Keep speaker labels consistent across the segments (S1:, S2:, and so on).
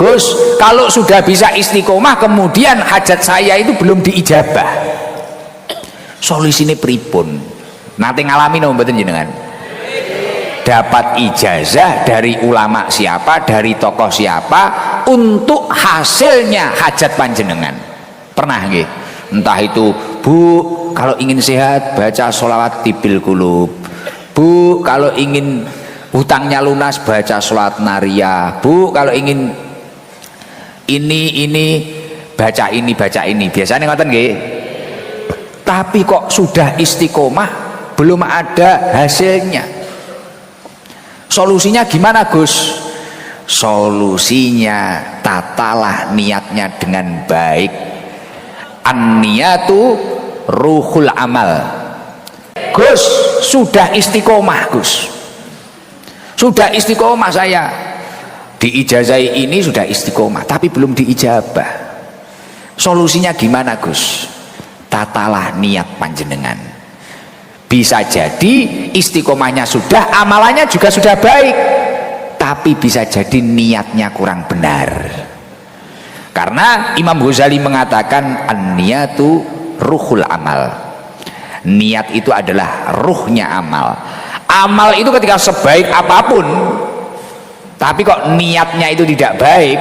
S1: Gus, kalau sudah bisa istiqomah kemudian hajat saya itu belum diijabah, solusinya pripun? Nanti ngalami no mboten jenengan? Dapat ijazah dari ulama siapa, dari tokoh siapa untuk hasilnya hajat panjenengan. Pernah nggih? Entah itu, Bu, kalau ingin sehat baca sholawat tibil kulub. Bu, kalau ingin hutangnya lunas baca sholawat nariyah. Bu, kalau ingin ini baca ini biasanya ngoten nggih. Tapi kok sudah istiqomah belum ada hasilnya. Solusinya gimana Gus? Solusinya tatalah niatnya dengan baik. An-niyatu ruhul amal. Gus, sudah istiqomah Gus, sudah istiqomah saya, diijazai ini sudah istiqomah tapi belum diijabah. Solusinya gimana Gus? Tatalah niat panjenengan. Bisa jadi istiqomahnya sudah, amalannya juga sudah baik, tapi bisa jadi niatnya kurang benar. Karena Imam Ghazali mengatakan an-niyatu ruhul amal. Niat itu adalah ruhnya amal. Amal itu ketika sebaik apapun, tapi kok niatnya itu tidak baik,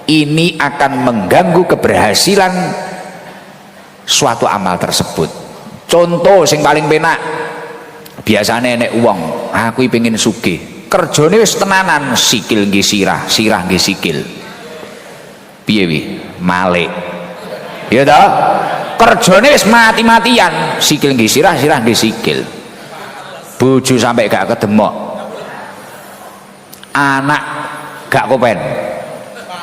S1: ini akan mengganggu keberhasilan suatu amal tersebut. Contoh sing paling penak, biasanya nek uang, aku pengen sugih, kerjane wis tenanan, sikil nggih sirah, sirah nggih sikil. Piye wi? Malik. Ya toh? Kerjane wis mati-matian, sikil nggih sirah, sirah nggih sikil. Bojo sampai gak kedemok. Anak gak kopen.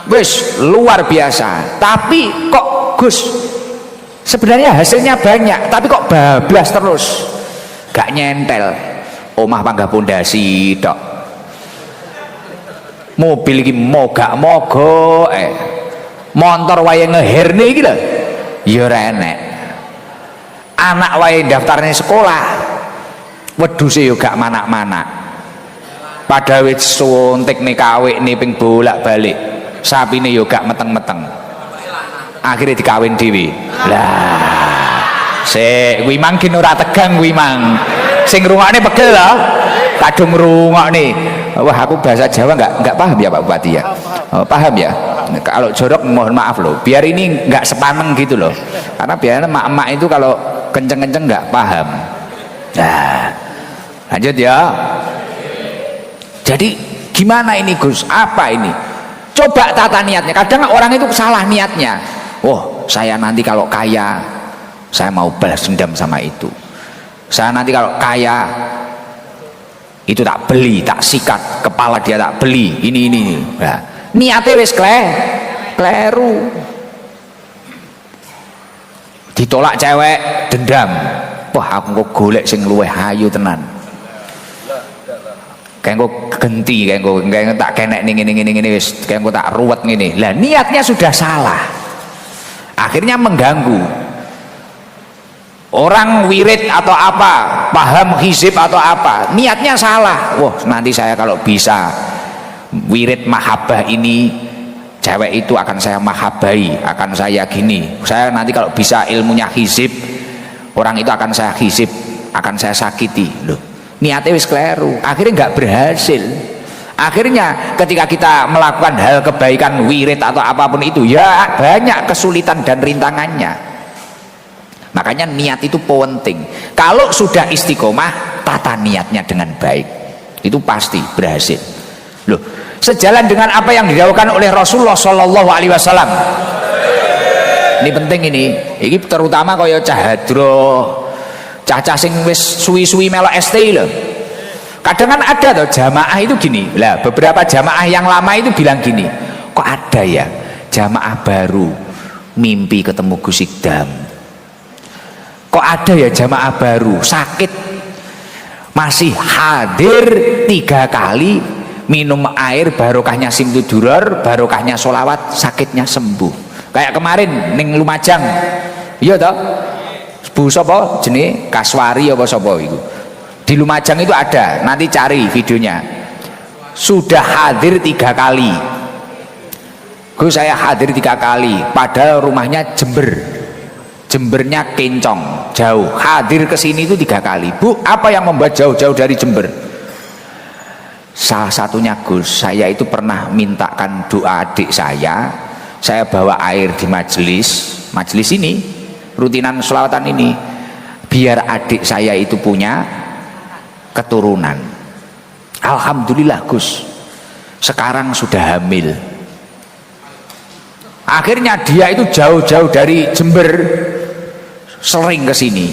S1: Wis luar biasa. Tapi kok Gus, sebenarnya hasilnya banyak, tapi kok bablas terus, gak nyentel. Omah panggah pondasi tok, mobil iki mogak-mogok, motor wae ngeherne iki lho ya ora enek. Anak wae daftarnya sekolah, wedhuse yo gak manak-manak. Pada wis suntik nih kawik nih ping bolak-balik, sapine yo gak meteng-meteng. Akhirnya dikawin dewi lah. Kuwi mang kin ora tegang kuwi mang. Sing ngrungokne pegel lho. Kadung ngrungokne. Wah, aku bahasa Jawa enggak paham ya Pak Bupati ya. Oh, paham ya. Kalau jorok mohon maaf loh. Biar ini enggak sepaneng gitu loh. Karena biasanya emak-emak itu kalau kenceng-kenceng enggak paham. Nah, lanjut ya. Jadi gimana ini Gus? Apa ini? Coba tata niatnya. Kadang orang itu salah niatnya. Oh, saya nanti kalau kaya, saya mau balas dendam sama itu. Saya nanti kalau kaya, itu tak beli, tak sikat, kepala dia tak beli, ini. Nah, niatnya wis kleru. Ditolak cewek, dendam. Wah, aku kok golek sing luwih ayu tenan. Kayak kok genti, kayak tak kenek ini wis, kayak kok tak ruwet ngene. Lah niatnya sudah salah. Akhirnya mengganggu. Orang wirid atau apa, paham hizib atau apa, niatnya salah. Wah, nanti saya kalau bisa wirid mahabbah ini, cewek itu akan saya mahabbahi, akan saya gini. Saya nanti kalau bisa ilmunya hizib, orang itu akan saya hizib, akan saya sakiti. Loh, niatnya wis kleru, akhirnya nggak berhasil. Akhirnya ketika kita melakukan hal kebaikan, wirid atau apapun itu, ya banyak kesulitan dan rintangannya. Makanya niat itu penting. Kalau sudah istiqomah, tata niatnya dengan baik, itu pasti berhasil. Loh, sejalan dengan apa yang dilakukan oleh Rasulullah Shallallahu Alaihi Wasallam. Ini penting ini terutama kaya cahadro, cacah sing wis suwi-suwi melok ST loh. Kadang kan ada tuh jamaah itu gini lah, beberapa jamaah yang lama itu bilang gini, kok ada ya jamaah baru mimpi ketemu Gus Ikdam, kok ada ya jamaah baru sakit masih hadir 3 kali minum air barokahnya simtuduror, barokahnya sholawat, sakitnya sembuh. Kayak kemarin ning Lumajang, iya toh, Bu sapa jenenge Kaswari apa sapa itu di Lumajang itu ada, nanti cari videonya. Sudah hadir 3 kali Gus saya hadir 3 kali, padahal rumahnya Jembernya Kencong, jauh. Hadir ke sini itu 3 kali. Bu, apa yang membuat jauh-jauh dari Jember? Salah satunya Gus, saya itu pernah mintakan doa adik saya bawa air di majelis ini, rutinan sholawatan ini, biar adik saya itu punya keturunan. Alhamdulillah Gus, sekarang sudah hamil. Akhirnya dia itu jauh-jauh dari Jember, sering ke sini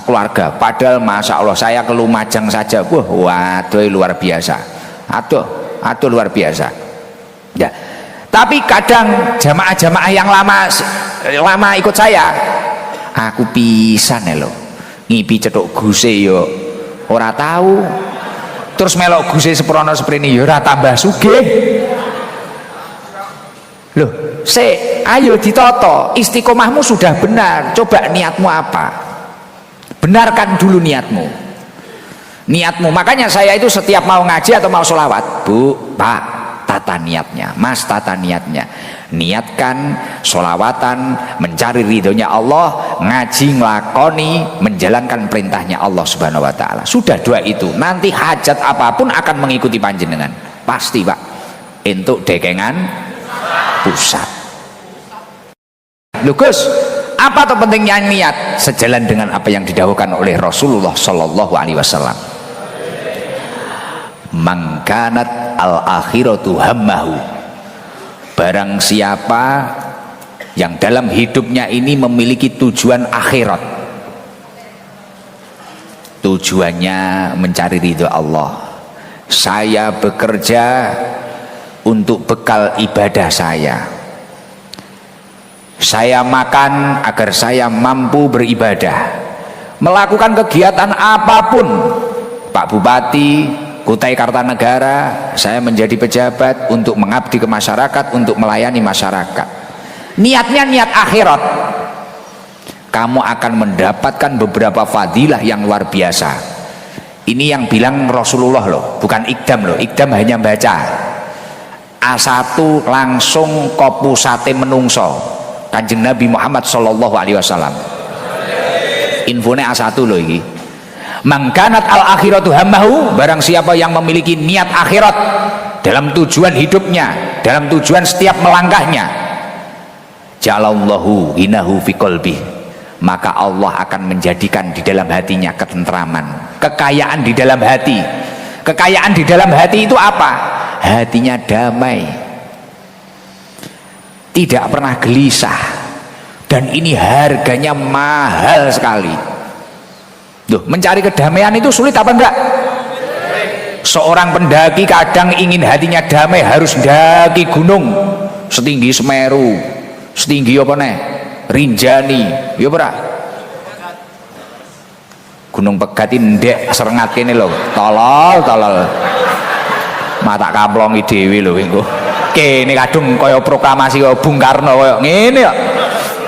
S1: keluarga. Padahal masya Allah saya ke Lumajang saja, waduh luar biasa, aduh luar biasa. Ya, tapi kadang jamaah-jamaah yang lama ikut saya, aku pisan lho, ngipi cetuk guse yo ora tahu, terus melok guse seprono seprene yo ora tambah sugih. Loh, ayo ditoto, istiqomahmu sudah benar, coba niatmu apa? Benarkan dulu niatmu. Makanya saya itu setiap mau ngaji atau mau sholawat, Bu, Pak, tata niatnya, Mas, tata niatnya. Niatkan sholawatan mencari ridhonya Allah, ngaji ngelakoni menjalankan perintahnya Allah Subhanahu wa Ta'ala. Sudah 2 itu, nanti hajat apapun akan mengikuti panjenengan, pasti Pak. Entuk dekengan pusat. Lugus, apa tuh pentingnya niat? Sejalan dengan apa yang didahulukan oleh Rasulullah Shallallahu Alaihi Wasallam. Mangkanat al akhiratu hammahu. Barang siapa yang dalam hidupnya ini memiliki tujuan akhirat, tujuannya mencari ridho Allah. Saya bekerja untuk bekal ibadah saya makan agar saya mampu beribadah, melakukan kegiatan apapun. Pak Bupati Kutai Kartanegara, saya menjadi pejabat untuk mengabdi ke masyarakat, untuk melayani masyarakat. Niatnya niat akhirat, kamu akan mendapatkan beberapa fadilah yang luar biasa. Ini yang bilang Rasulullah loh, bukan Ikdam loh. Ikdam hanya baca, A1 langsung kopusate menungso. Kanjeng Nabi Muhammad Sallallahu Alaihi Wasallam. Infonya A1 loh ini. Mangkanat al akhiratu hammahu, barang siapa yang memiliki niat akhirat dalam tujuan hidupnya, dalam tujuan setiap melangkahnya, ja'alallahu hinahu fi qalbi, maka Allah akan menjadikan di dalam hatinya ketentraman, kekayaan di dalam hati. Kekayaan di dalam hati itu apa? Hatinya damai, tidak pernah gelisah, dan ini harganya mahal sekali. Duh, mencari kedamaian itu sulit apa enggak? Seorang pendaki kadang ingin hatinya damai harus daki gunung setinggi Semeru, setinggi apa nih? Rinjani, ya ora? Gunung Pegat ini ndek serengat kene lho, tolol. Mata kamplongi dewi lho engko. Kene kadung kaya proklamasi kaya Bung Karno kaya ngene kok.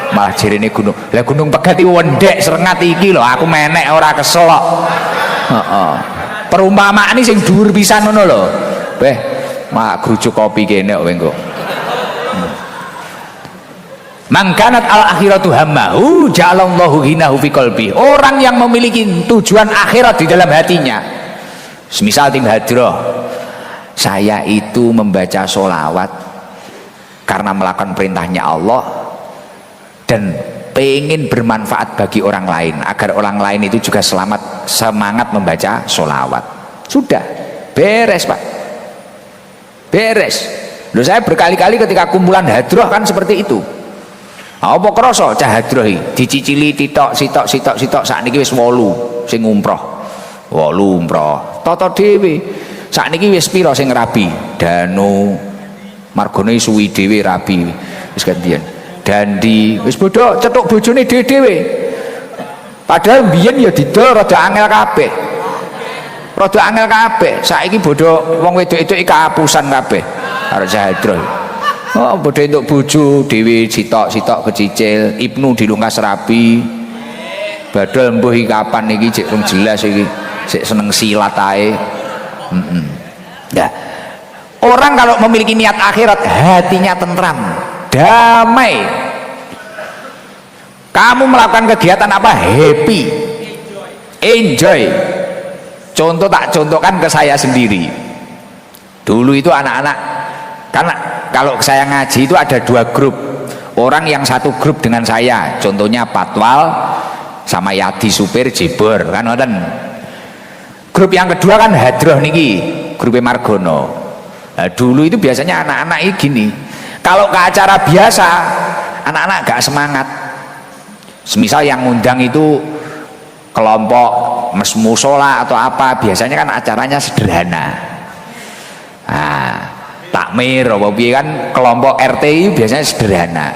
S1: Malah jerene gunung. Lah Gunung Pegat iki ndek serengat iki lho, aku menek ora kesel kok. Heeh. Perumpamaan ini sing dhuwur pisan ngono lho. Beh, mak grujuk kopi kene kok engko. Mangkanat al akhiratu hammahu ja'alallahu hinahu fi qalbi. Orang yang memiliki tujuan akhirat di dalam hatinya. Semisal tim hadroh, saya itu membaca sholawat karena melakukan perintahnya Allah dan pengen bermanfaat bagi orang lain, agar orang lain itu juga selamat, semangat membaca sholawat. Sudah beres Pak, beres. Loh, saya berkali-kali ketika kumpulan hadroh kan seperti itu. Apa krasa cah hadroh iki dicicili titok sitok sakniki wis 8 sing umroh. 8 umroh. Tata dhewe. Sakniki wis pira sing rabi? Danu. Margane suwi dhewe rabi. Wis gantian. Dandi wis bodho cetuk bojone dhewe-dhewe. Padahal biyen ya didol rada angel kabeh. Rada angel kabeh. Saiki bodho wong wedok-wedok iki kapusan kabeh karo cah hadroh. Oh, bodho entuk bojo dhewe sitok-sitok kecicil, Ibnu dilungkas rabi. Badal mbuh iki kapan iki cek rung jelas iki. Sik seneng silat ae. Ya. Orang kalau memiliki niat akhirat, hatinya tentram, damai. Kamu melakukan kegiatan apa? Happy, enjoy. Contoh, tak contohkan ke saya sendiri. Dulu itu anak-anak, karena kalau saya ngaji itu ada 2 grup. Orang yang satu grup dengan saya, contohnya Patwal sama Yadi supir Jibor, kan ngoten. Grup yang kedua kan Hadroh niki, grup Margono. Nah, dulu itu biasanya anak-anak ini gini, kalau ke acara biasa anak-anak gak semangat. Semisal yang ngundang itu kelompok musola atau apa, biasanya kan acaranya sederhana. Nah, takmir apa piye kan kelompok RT itu biasanya sederhana.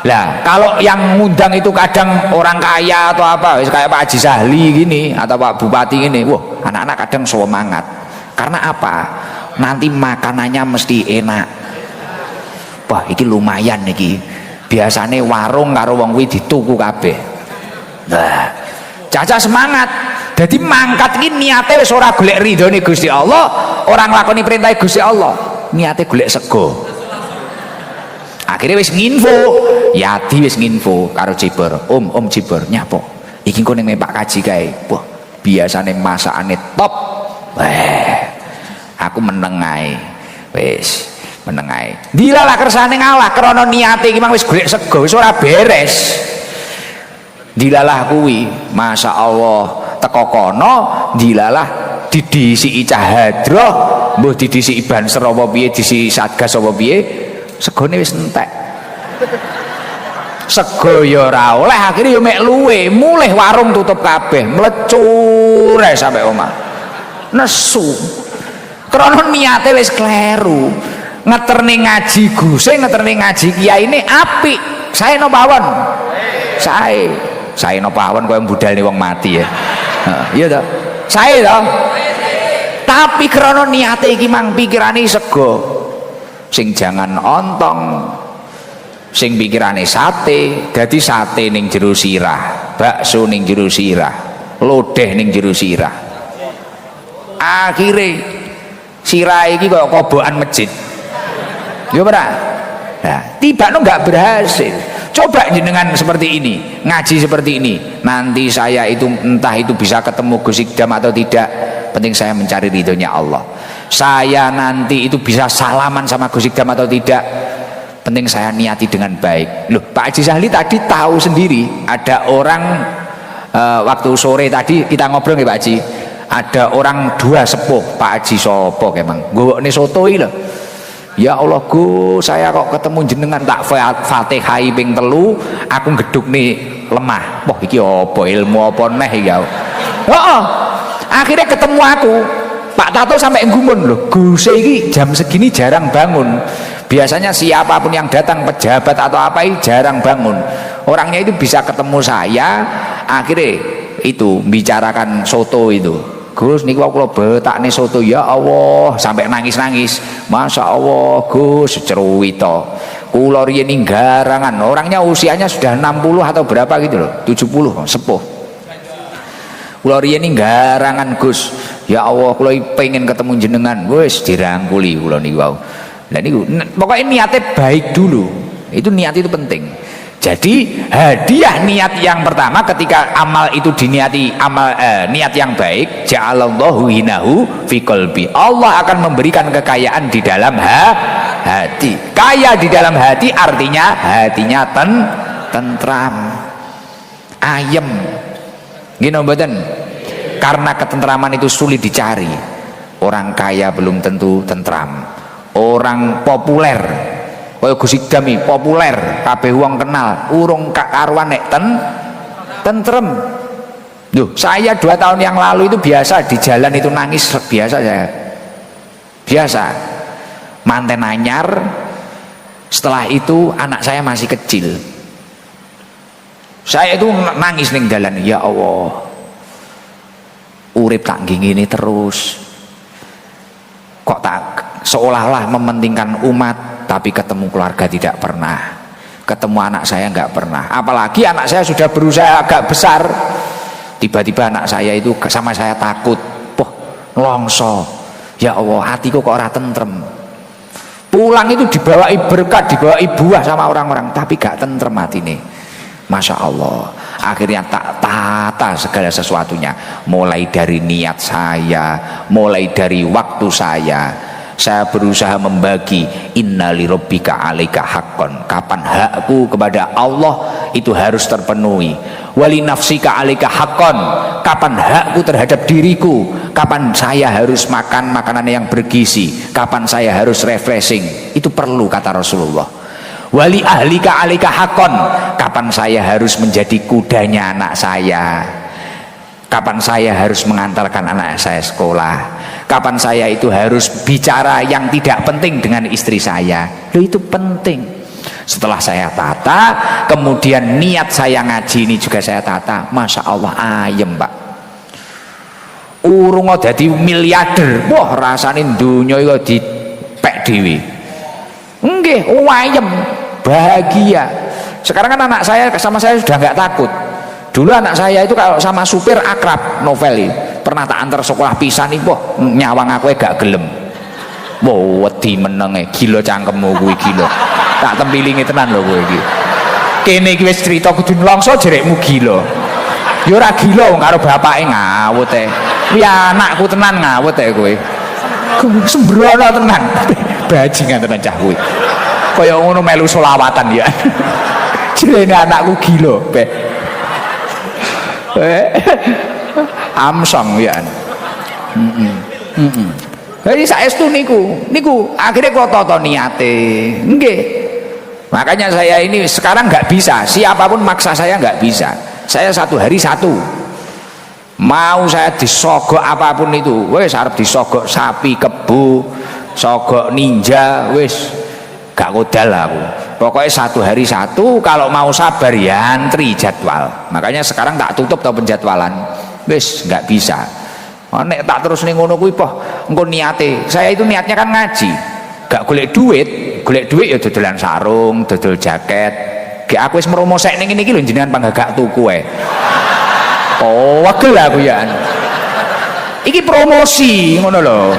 S1: Lah kalau yang ngundang itu kadang orang kaya atau apa, kayak Pak Haji Sahli gini atau Pak Bupati gini, wah anak-anak kadang semangat. Karena apa? Nanti makanannya mesti enak. Wah iki lumayan iki. Biasanya warung karo wong kuwi dituku kabeh. Nah, caca semangat. Jadi mangkat ini niatnya wis ora golek ridhone Gusti Allah, orang lakoni perintah Gusti Allah, niatnya golek sego. Akhirnya wis nginfo, Yadi wis nginfo karo Jibor, Om Jibor nyapa iki engko ning Pak Kaji kae. Wah biasane masakane top. Aku meneng ae, wis meneng ae. Dilalah kersane ngalah krana niate iki mang wis golek sego, wis ora beres. Dilalah kuwi, masya Allah teko kono, dilalah didisi Cahadroh, mbuh didisi Banser apa piye, disi Satgas apa piye, segone wis entek. Sego ya ora oleh, akhirnya ya mek luwe, mulih warung tutup kabeh, mlecur ae sampe omah. Nesu. Krana niate wis kleru. Ngeterne ngaji Guse, ngeterne ngaji kiai ini apik. Sae no pawon. Sae no pawon koyo budalne wong mati ya. Iya toh? Sae toh? Tapi krana niate iki mang pikirane sego. Sing jangan ontong, sing pikirane sate, dadi sate ning jero sirah, bakso ning jero sirah, lodeh ning jero sirah. Akhire sirah iki kaya kobokan masjid. Ya ora? Nah, tiba no nggak berhasil. Coba jenengan seperti ini, ngaji seperti ini. Nanti saya itu entah itu bisa ketemu Gus Ikdam atau tidak, penting saya mencari ridhonya Allah. Saya nanti itu bisa salaman sama Gus Ikdam atau tidak, penting saya niati dengan baik. Loh, Pak Haji Sahli tadi tahu sendiri ada orang waktu sore tadi kita ngobrol ya Pak Haji, ada orang 2 sepuh. Pak Haji sopo kemang gowokne soto iki lho. Ya Allah Gus, saya kok ketemu jenengan tak Fatihai ping 3, aku geduk nih lemah. Wah iki apa ilmu apa neh iki ya. Heeh. Akhirnya ketemu aku. Pak Tato sampai gumun loh, Gus iki jam segini jarang bangun. Biasanya siapapun yang datang, pejabat atau apa ini jarang bangun. Orangnya itu bisa ketemu saya, akhirnya itu bicarakan soto itu. Gus niku kula betakne soto, ya Allah, sampai nangis-nangis. Masya Allah Gus, cerewita. Kula riyen ning garangan, orangnya usianya sudah 60 atau berapa gitu loh, 70, sepuh. Kula riyen ning garangan Gus, ya Allah kula pengen ketemu jenengan. Wis dirangkuli kula niku wau. Lah niku pokoknya niatnya baik dulu. Itu niat itu penting. Jadi hadiah niat yang pertama ketika amal itu diniati niat yang baik, ja'alallahu hinahu fi qalbi. Allah akan memberikan kekayaan di dalam hati. Kaya di dalam hati artinya hatinya tentram, ayem. Gini mboten? Karena ketentraman itu sulit dicari. Orang kaya belum tentu tentram. Orang populer kaya Gus Ikdam populer, kabeh wong kenal, urung karuan nek tentrem. Loh, saya 2 tahun yang lalu itu biasa di jalan itu nangis biasa saya. Biasa. Manten anyar. Setelah itu anak saya masih kecil. Saya itu nangis ning dalan, ya Allah. Urip tak ngene terus. Kok tak seolah-olah mementingkan umat, tapi ketemu keluarga tidak pernah, ketemu anak saya nggak pernah. Apalagi anak saya sudah berusaha agak besar, tiba-tiba anak saya itu sama saya takut, longso. Ya Allah, hatiku kok ora tentrem. pulang itu dibawai berkat, dibawai buah sama orang-orang, tapi gak tentrem hatine. Masya Allah, akhirnya tak tata segala sesuatunya, mulai dari niat saya, mulai dari waktu saya berusaha membagi. Innali rabbika alaika haqqon, kapan hakku kepada Allah itu harus terpenuhi. Wali nafsika alaika haqqon, kapan hakku terhadap diriku, kapan saya harus makan makanan yang bergizi, kapan saya harus refreshing, itu perlu kata Rasulullah. Wali ahlika alaika haqqon, kapan saya harus menjadi kudanya anak saya, kapan saya harus mengantarkan anak saya sekolah, kapan saya itu harus bicara yang tidak penting dengan istri saya. Loh, itu penting. Setelah saya tata, kemudian niat saya ngaji ini juga saya tata. Masya Allah, ayem Pak. Urung dadi miliarder, wah rasane dunya iku dipek dhewe. Nggih, ayem, bahagia. Sekarang kan anak saya sama saya sudah nggak takut. Dulu anak saya itu kalau sama supir akrab, novel pernah tak antar sekolah pisan nih, boh nyawang aku gak gelem. Wow, wedi menenge, gila cangkemmu kuwi gila. Tak tempilingi tenan lho kowe iki. Kene iki wis crita kudu nlongso jerekmu gila. Ya ora gila wong karo bapake ngawut e. Kuwi anakku tenan ngawut e kowe. Sembrono tenan. Bajingan tenan cah kuwi. Kaya ngono melu selawatan ya. Jerene anakku gila, Bek. Amsong ya. Jadi saestu niku akhirnya kula tata niate. Nggih. Makanya saya ini sekarang nggak bisa, siapapun maksa saya nggak bisa. Saya satu hari satu. Mau saya disogok apapun itu, wes arep disogok sapi, kebu, sogok ninja, wes gak kodal aku. Pokoknya satu hari satu, kalau mau sabar ya antri jadwal. Makanya sekarang tak tutup tau penjadwalan. Wis nggak bisa. Nek tak terus ning ngono kuwi poh engko niate. Saya itu niatnya kan ngaji. Gak golek duit ya dodolan sarung, dodol jaket. Gek aku wis meromosek ning ngene iki lho jenengan panggagak tuku ae. Oh, wagel aku ya. Iki promosi ngono lho.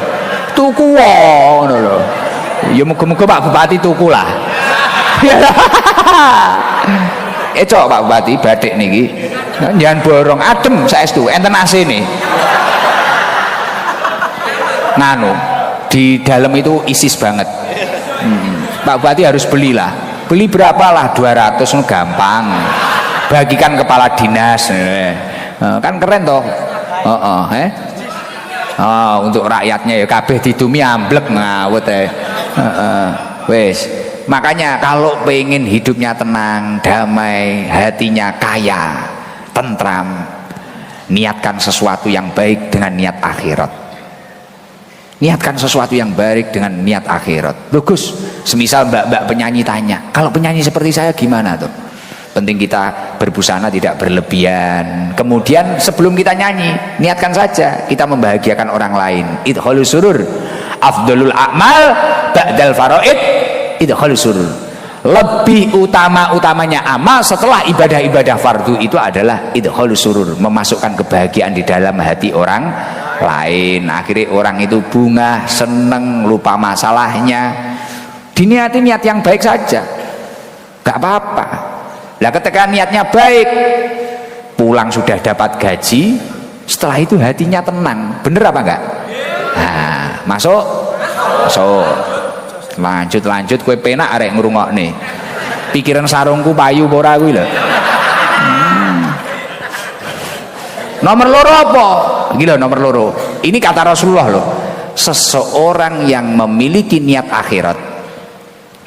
S1: Tuku ngono lho. Ya muga-muga Pak Bupati tuku lah. Cok Pak Bupati batik niki. Jangan borong adem saestu enten AC-ne. Nganu, di dalam itu isis banget. Pak Bupati harus belilah. Beli berapa lah 200 gampang. Bagikan kepala dinas. Kan keren toh. Untuk rakyatnya ya kabeh didumi amblek ngawut wes. Makanya kalau pengen hidupnya tenang, damai, hatinya kaya, tentram, niatkan sesuatu yang baik dengan niat akhirat. Niatkan sesuatu yang baik dengan niat akhirat. Bagus. Semisal mbak-mbak penyanyi tanya, kalau penyanyi seperti saya gimana tuh? Penting kita berbusana tidak berlebihan. Kemudian sebelum kita nyanyi, niatkan saja kita membahagiakan orang lain. Idkhalus surur afdalul a'mal ba'dal faraid idkhalus surur. Lebih utamanya amal setelah ibadah-ibadah fardu itu adalah idkhalus surur, memasukkan kebahagiaan di dalam hati orang lain. Akhirnya orang itu bungah, seneng, lupa masalahnya. Diniati niat yang baik saja, gak apa-apa. Lah ketika niatnya baik, pulang sudah dapat gaji, setelah itu hatinya tenang. Bener apa enggak? Nah, masuk. Lanjut kue penak arek ngrungokne. Pikiran sarungku payu ora kuwi lho. Nomor loro apa? Iki lho nomor loro. Ini kata Rasulullah loh. Seseorang yang memiliki niat akhirat,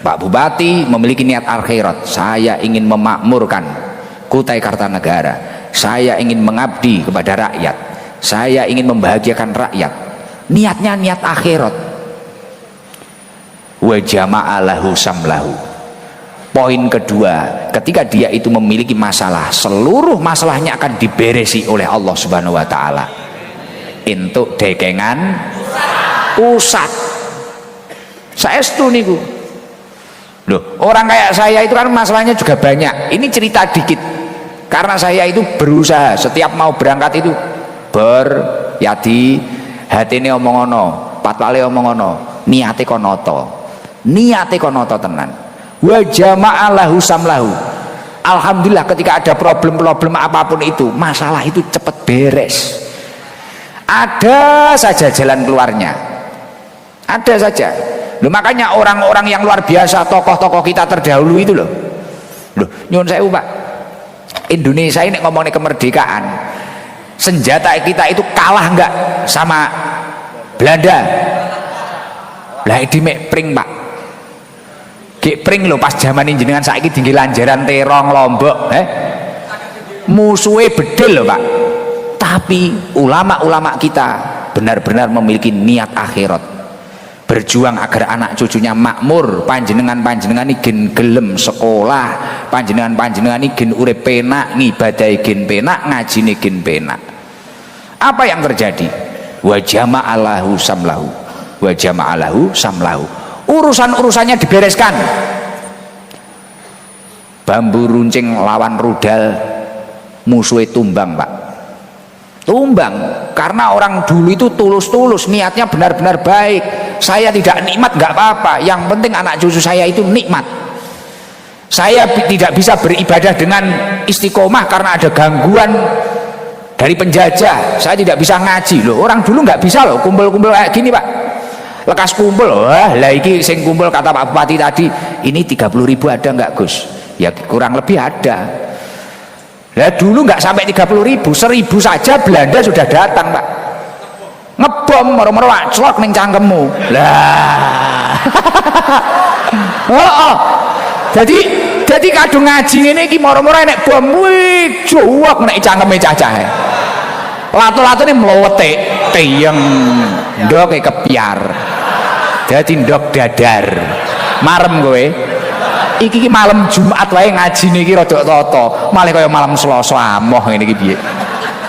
S1: Pak Bupati memiliki niat akhirat, saya ingin memakmurkan Kutai Kartanegara, saya ingin mengabdi kepada rakyat, saya ingin membahagiakan rakyat, niatnya niat akhirat. Wa jama'alahu samlahu. Poin kedua, ketika dia itu memiliki masalah, seluruh masalahnya akan diberesi oleh Allah Subhanahu wa taala. Entuk dekengan pusat. Saestu niku. Loh, orang kayak saya itu kan masalahnya juga banyak. Ini cerita dikit. Karena saya itu berusaha setiap mau berangkat itu hati ini omong ono, patwale omong ono, niate konoto. niate kono tenan. Wa jama'alahu samlahu. Alhamdulillah ketika ada problem-problem apapun itu, masalah itu cepat beres. Ada saja jalan keluarnya. Ada saja. Loh, makanya orang-orang yang luar biasa, tokoh-tokoh kita terdahulu itu loh. Loh, nyuwun sewu Pak. Indonesia ini ngomongin kemerdekaan. Senjata kita itu kalah enggak sama Belanda? Lah di pring Pak. Pring lho pas zaman jenengan saiki tinggi lanjaran terong Lombok, musuhnya bedel lho Pak. Tapi ulama-ulama kita benar-benar memiliki niat akhirat, berjuang agar anak cucunya makmur. Panjenengan ini gelem sekolah, panjenengan ini urip penak, ngibadahi gen penak, ngajine gen penak. Apa yang terjadi? Wa jama'alahu samlahu, wa jama'alahu samlahu. Urusan-urusannya dibereskan. Bambu runcing lawan rudal, musuhnya tumbang Pak. Tumbang karena orang dulu itu tulus-tulus, niatnya benar-benar baik. Saya tidak nikmat nggak apa-apa, yang penting anak cucu saya itu nikmat. Saya tidak bisa beribadah dengan istiqomah karena ada gangguan dari penjajah. Saya tidak bisa ngaji loh. Orang dulu nggak bisa loh kumpul-kumpul kayak gini Pak. Lekas kumpul, wah lah iki sing kumpul kata Pak Bupati tadi, ini 30.000 ada nggak Gus? Ya kurang lebih ada. Lah dulu nggak sampai 30.000, 1.000 saja Belanda sudah datang Pak. Ngebom moro-moro celok ning cangkemmu. Lah. Oh. Jadi kadung ngaji ngene iki moro-moro nek bom wih juwak nek cangkeme cacahe. Lato-latone mlowete teyeng ndoke kepiar. Dadi ndok dadar. Marem kowe. Iki malam Jumat wae ngajine iki rada tata, malah kaya malam Selasa amoh ngene iki piye.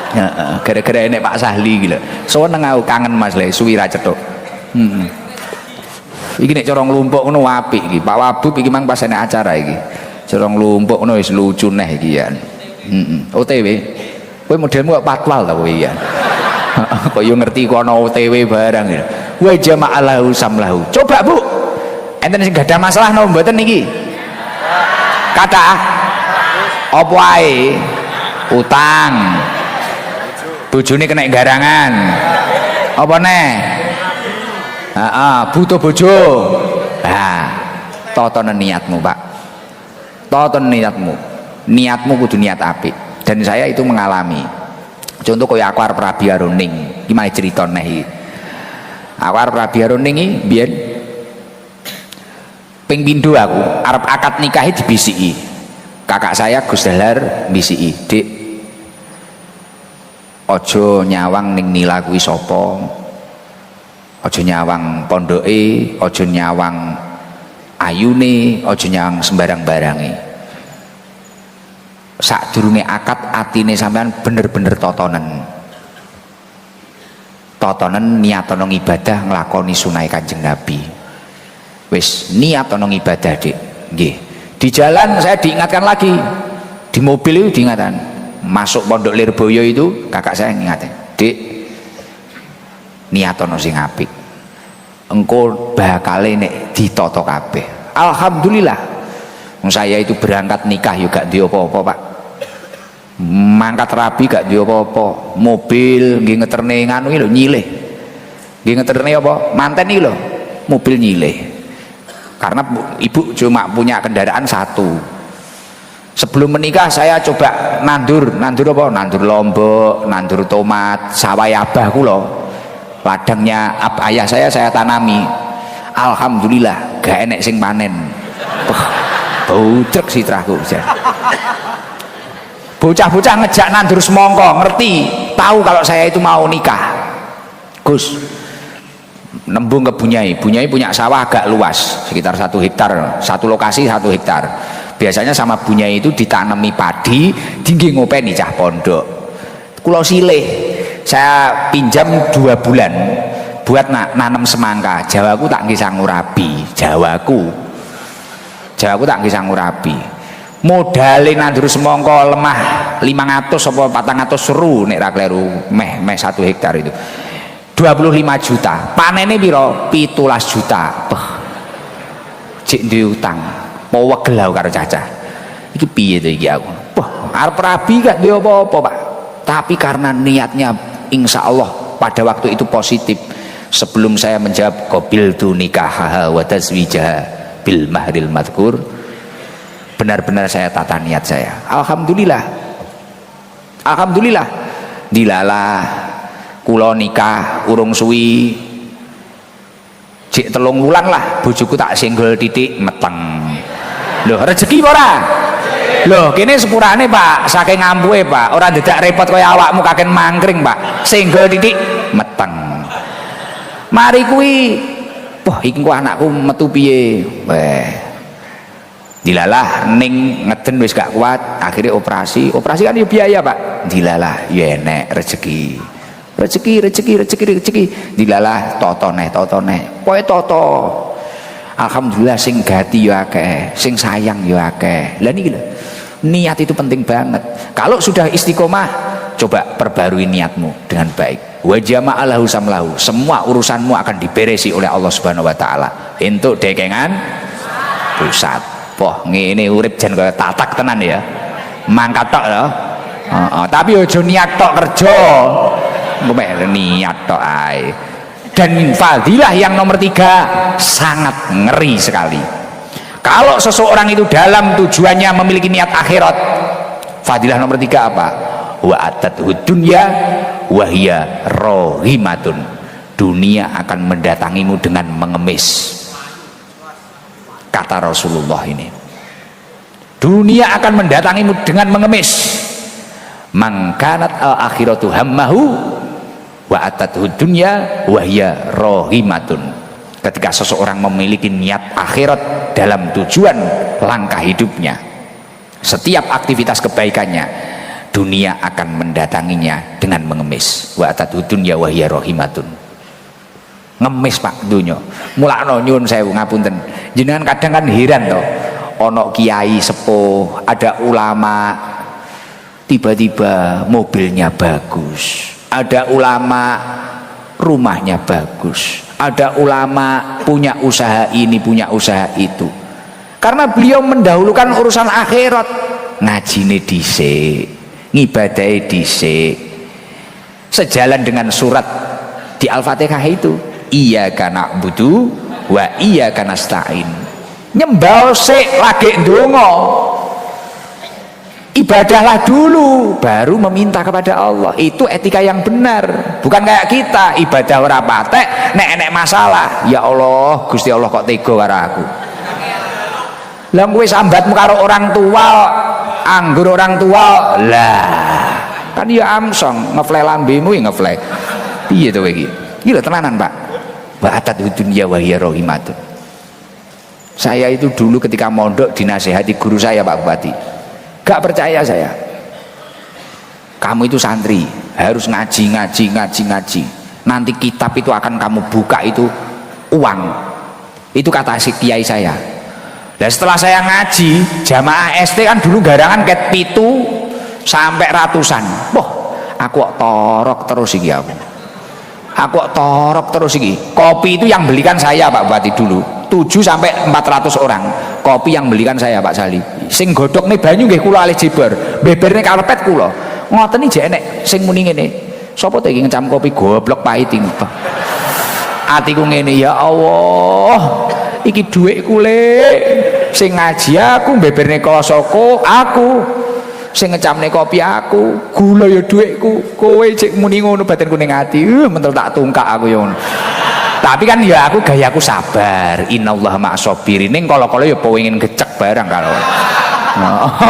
S1: Heeh, gara-gara enek Pak Sahli iki lho. Seneng aku kangen Mas le suwi ra cethuk. Iki nek cara nglumpuk ngono apik iki. Pak Wabub iki mang pas enek acara iki. Cara nglumpuk ngono wis lucu neh iki ya. OTW. Kowe modelmu kok patwal ta kowe ya. Kok yo ngerti kok ana OTW barang ya. Wa jama'alahu samlahu. Coba Bu. Enten sing gadah masalah napa mboten niki? Kata apa ae? Utang. Bojone kena garangan. Apa neh? Butuh bojo. Nah, totonen niatmu, Pak. Toton niatmu. Niatmu kudu niat apik. Dan saya itu mengalami. Contoh kaya aku arep rabi aruning. Iki mari crita neh iki. Aku arep rabi aruning iki biyen ping pindho aku arep akad nikahi dibisiki. Kakak saya Gus Dahlar bisiki, "Dik, ojo nyawang ning nila kuwi sapa, ojo nyawang pondoke, ojo nyawang ayune, ojo nyawang sembarang barange. Sadurunge akad atine sampean bener-bener totonen niatono ibadah nglakoni sunah Kanjeng Nabi. Wis niatono ibadah Dik." Nggih. Di jalan saya diingatkan lagi, di mobil itu diingatkan. Masuk Pondok Lirboyo itu kakak saya ngingatin, "Dik, niatono sing apik, engko bakale nek ditata kabeh." Alhamdulillah saya itu berangkat nikah juga gak duwe apa-apa Pak, mangkat rabi gak duwe apa-apa, mobil nggih ngeterne nganu iki lho nyilih, nggih ngeterne apa manten iki lho mobil nyilih karena ibu cuma punya kendaraan satu. Sebelum menikah saya coba nandur apa? Nandur lombok, nandur tomat, sawah abahku loh. Ladangnya ayah saya tanami. Alhamdulillah gak enek sing panen. Bau truk sitraku. Bocah-bocah ngejak nandur semongko, ngerti, tahu kalau saya itu mau nikah. Gus, nembung ke Bunyai punya sawah agak luas, sekitar 1 hektar, satu lokasi 1 hektar. Biasanya sama Bunyai itu ditanami padi, tinggi ngopeni cah pondok. Kulo silih, saya pinjam 2 bulan buat nanam semangka. Jawaku tak nggih sangurabi, Jawaku tak nggih sangurabi. Modale nandur semongko lemah 500 apa 400 seru nek ra kleru, meh 1 hektar itu. 25 juta. Panene piro? 17 juta. cek duwe utang mau wegel aku karo cacah iki piye to iki aku wah arep rabi gak duwe apa-apa Pak tapi karena niatnya insya Allah pada waktu itu positif sebelum saya menjawab qabiltu nikahaha wa tazwijaha bil mahril madhkur benar-benar saya tata niat saya alhamdulillah dilalah kula nikah urung suwi jek 3 wulan lah bojoku tak singgol titik meteng lho rezeki ora lho kene sepurane Pak saking ngampuhe Pak ora dadak repot kaya awakmu kaken mangkring Pak singgol titik meteng mari kuwi wah iki ku anakku metu piye weh dilalah ning ngeden wis gak kuat akhirnya operasi kan ya biaya Pak dilalah ya enek rezeki dilalah totone pokoke toto alhamdulillah sing gati ya akeh sing sayang ya akeh lah niki lho niat itu penting banget kalau sudah istiqomah coba perbarui niatmu dengan baik wa jama'alahu samlahu semua urusanmu akan diberesi oleh Allah Subhanahu wa taala entuk dekengan pusat poh ngene urip jan kaya tatak tenan ya mangkat tok lho tapi ojo niat tok kerja niat tok ae dan fadilah yang nomor 3 sangat ngeri sekali kalau seseorang itu dalam tujuannya memiliki niat akhirat fadilah nomor 3 apa wa atadhud dunya wa hiya rohimatun dunia akan mendatangimu dengan mengemis kata Rasulullah ini dunia akan mendatangimu dengan mengemis mangkanat al akhiratu hammahu wa atadhu dunya wa hiya rohimatun ketika seseorang memiliki niat akhirat dalam tujuan langkah hidupnya setiap aktivitas kebaikannya dunia akan mendatanginya dengan mengemis wa atadhu dunya wa hiya rohimatun ngemis Pak dunya mulakno nyuwun sewu ngapunten jenengan kadang kan heran toh ono kiai sepuh ada ulama tiba-tiba mobilnya bagus ada ulama rumahnya bagus ada ulama punya usaha ini punya usaha itu karena beliau mendahulukan urusan akhirat ngajine dhisik ngibadahe dhisik sejalan dengan surat di Al-Fatihah itu iyyaka na'budu wa iyyaka nasta'in nyembah sik lagi ndonga ibadahlah dulu baru meminta kepada Allah itu etika yang benar bukan kayak kita ibadah ora patek nek enek masalah ya Allah Gusti Allah kok tega karo aku lah kowe sambatmu karo orang tua anggur orang tua lah kan ya amsong ngefle lambemu ya ngefle piye to kowe iki iki lho tenanan Pak wa atad dunya wa hiya rohimatun saya itu dulu ketika mondok dinasehati guru saya Pak Bupati gak percaya saya kamu itu santri harus ngaji nanti kitab itu akan kamu buka itu uang itu kata si kiai saya dan setelah saya ngaji jamaah ST kan dulu garangan ket pitu sampai ratusan boh aku kok torok terus iki kopi itu yang belikan saya Pak Bupati dulu 7 sampai 400 orang kopi yang belikan saya Pak Sali sing godhok nih banyu nggih kula alih jeber beberne karpet kula ngoten iki jek enek sing muni ngene sapa to iki ngecam kopi goblok pahit iki atiku ngene ya Allah iki dhuwitku le sing ngaji aku beberne kosoko aku sing ngecamne kopi aku gula ya dhuwitku kowe cek muni ngono batinku ning ati mentel tak tungkak aku ya ngono tapi kan ya aku gayaku sabar innallaha ma'as-sabirin ning kala-kala ya pengen gecek barang kalau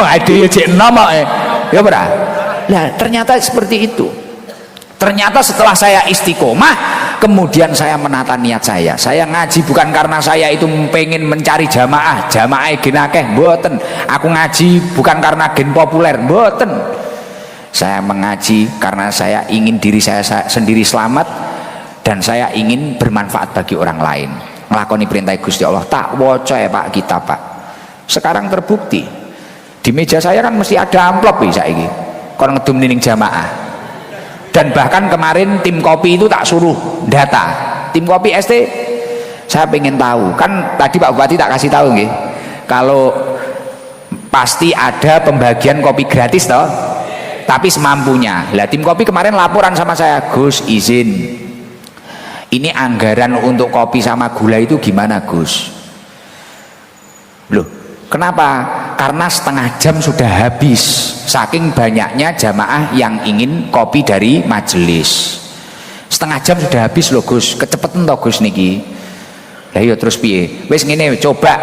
S1: ada ya cek nama ya ora nah ternyata seperti itu ternyata setelah saya istiqomah kemudian saya menata niat saya ngaji bukan karena saya itu pengen mencari jamaah gen akeh mboten aku ngaji bukan karena gen populer mboten saya mengaji karena saya ingin diri saya sendiri selamat dan saya ingin bermanfaat bagi orang lain ngelakoni perintah Gusti Allah tak waca ya Pak kita Pak sekarang terbukti di meja saya kan mesti ada amplop bisa iki kon ngedum nining jamaah dan bahkan kemarin tim kopi itu tak suruh data tim kopi ST Saya pengen tahu, kan tadi Pak Bupati tak kasih tahu nggih, kalau pasti ada pembagian kopi gratis toh, tapi semampunya. Lah tim kopi kemarin laporan sama saya, Gus izin, ini anggaran untuk kopi sama gula itu gimana Gus? Loh, kenapa? Karena setengah jam sudah habis, saking banyaknya jamaah yang ingin kopi dari majelis. Setengah jam sudah habis loh Gus, kecepetan toh Gus niki. Lah iya terus piye? Wis ngene, coba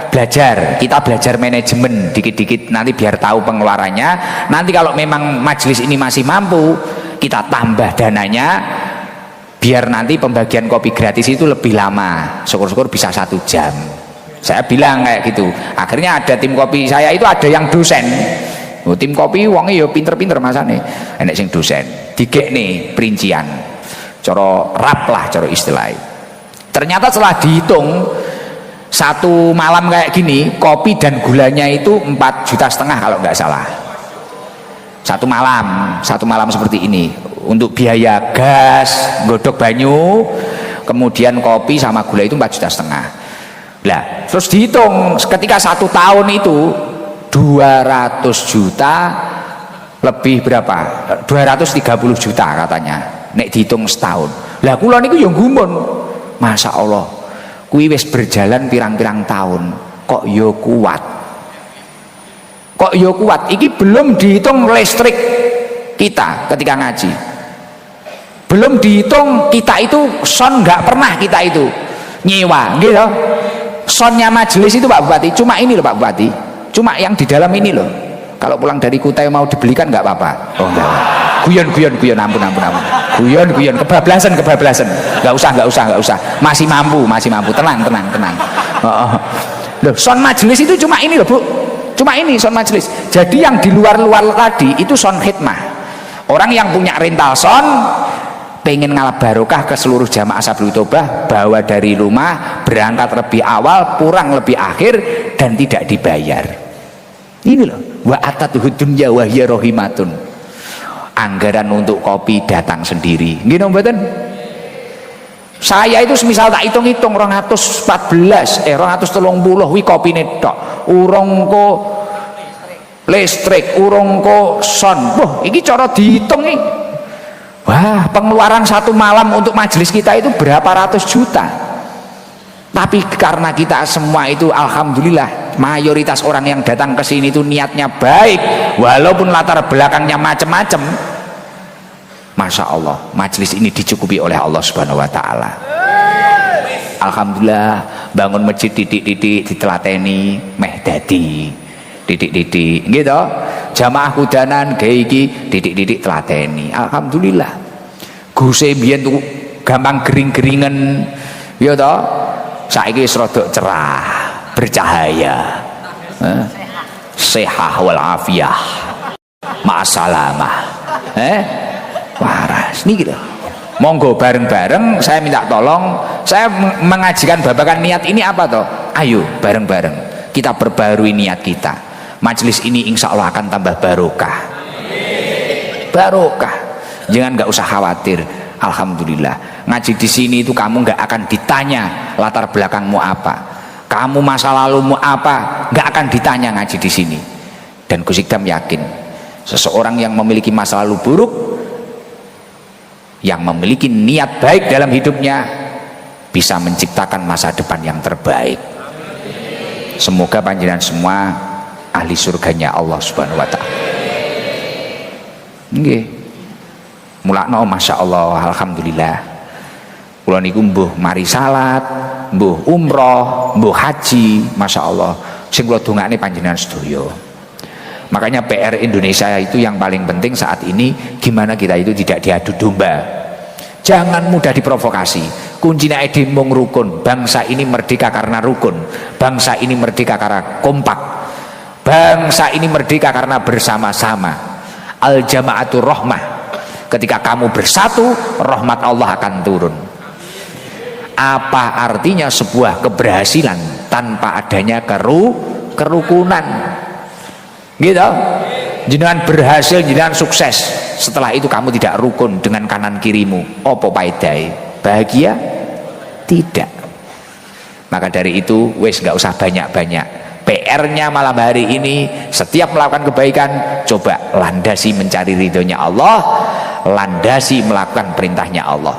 S1: belajar, kita belajar manajemen dikit-dikit nanti biar tahu pengeluarannya. Nanti kalau memang majelis ini masih mampu, kita tambah dananya biar nanti pembagian kopi gratis itu lebih lama, syukur-syukur bisa 1 jam. Saya bilang kayak gitu. Akhirnya ada tim kopi saya itu ada yang dosen. Oh, tim kopi wonge ya pinter-pinter masane. Enek sing dosen. Digekne perincian. Cara rap lah cara istilahnya. Ternyata setelah dihitung 1 malam kayak gini, kopi dan gulanya itu 4,5 juta kalau nggak salah. 1 malam seperti ini. Untuk biaya gas, godok banyu, kemudian kopi sama gula itu 4,5 juta. Lah, terus dihitung ketika 1 tahun itu 200 juta lebih berapa? 230 juta katanya. Nek dihitung setahun. Lah kula niku yo gumun. Masya Allah, kuwi wis berjalan pirang-pirang tahun, kok yo kuat. Kok yo kuat? Iki belum dihitung listrik kita ketika ngaji. Belum dihitung kita itu son nggak pernah kita itu nyewa, gitu. Sonnya majelis itu Pak Bupati, cuma ini loh Pak Bupati, cuma yang di dalam ini loh. Kalau pulang dari Kutai mau dibelikan nggak apa-apa. Oh enggak. Guyon, ampun. Guyon, kebablasan. Nggak usah. Masih mampu. Tenang. Oh. Loh, son majelis itu cuma ini loh Bu. Cuma ini son majelis. Jadi yang di luar tadi itu son khidmah. Orang yang punya rental son pengen ngalap barokah ke seluruh jamaah Sabilul Tobah, bawa dari rumah, berangkat lebih awal, pulang lebih akhir dan tidak dibayar. Ini loh, wa atatuhud dunya wa hiya rahimatun. Anggaran untuk kopi datang sendiri. Nggih mboten? Saya itu semisal tak hitung-hitung 230 wi kopine tok. Urung ko listrik, urung ko son. Wah, iki cara dihitung iki. Wah, pengeluaran 1 malam untuk majelis kita itu berapa ratus juta. Tapi karena kita semua itu alhamdulillah mayoritas orang yang datang ke sini itu niatnya baik, walaupun latar belakangnya macam-macam. Masya Allah, majelis ini dicukupi oleh Allah Subhanahu Wa Taala. Alhamdulillah, bangun masjid titik-titik ditelateni meh dadi titik-titik, gitu. Jamaah kudanan gaiki titik-titik telateni. Alhamdulillah. Guse biyen tuh gampang gering-geringen, ya toh. Saiki wis rada cerah, bercahaya. Sehat wal afiyah. Ma'asalamah. Waras niki lho. Monggo bareng-bareng saya minta tolong, saya mengajikan babakan niat ini apa toh? Ayo bareng-bareng kita perbarui niat kita. Majelis ini insya Allah akan tambah barokah. Barokah. Jangan nggak usah khawatir. Alhamdulillah. Ngaji di sini itu kamu nggak akan ditanya latar belakangmu apa. Kamu masa lalumu apa? Nggak akan ditanya ngaji di sini. Dan Gus Ikdam yakin seseorang yang memiliki masa lalu buruk, yang memiliki niat baik dalam hidupnya, bisa menciptakan masa depan yang terbaik. Semoga panjenengan semua ahli surganya Allah Subhanahu Wa Taala. Nggih. Mulakno Masya Allah, alhamdulillah. Kula niku mbuh mari salat, mbuh umroh, mbuh haji, Masya Allah. Sing kula dongakne panjenengan sedaya. Makanya PR Indonesia itu yang paling penting saat ini, gimana kita itu tidak diadu domba. Jangan mudah diprovokasi. Kuncinya mung rukun. Bangsa ini merdeka karena rukun. Bangsa ini merdeka karena kompak. Bangsa ini merdeka karena bersama-sama. Al jama'atul rahmah. Ketika kamu bersatu, rahmat Allah akan turun. Apa artinya sebuah keberhasilan tanpa adanya kerukunan? Gitu. Jenengan berhasil, jenengan sukses. Setelah itu kamu tidak rukun dengan kanan kirimu. Apa paedhae? Bahagia? Tidak. Maka dari itu wes nggak usah banyak-banyak. PR-nya malam hari ini, setiap melakukan kebaikan coba landasi mencari ridhonya Allah, landasi melakukan perintahnya Allah.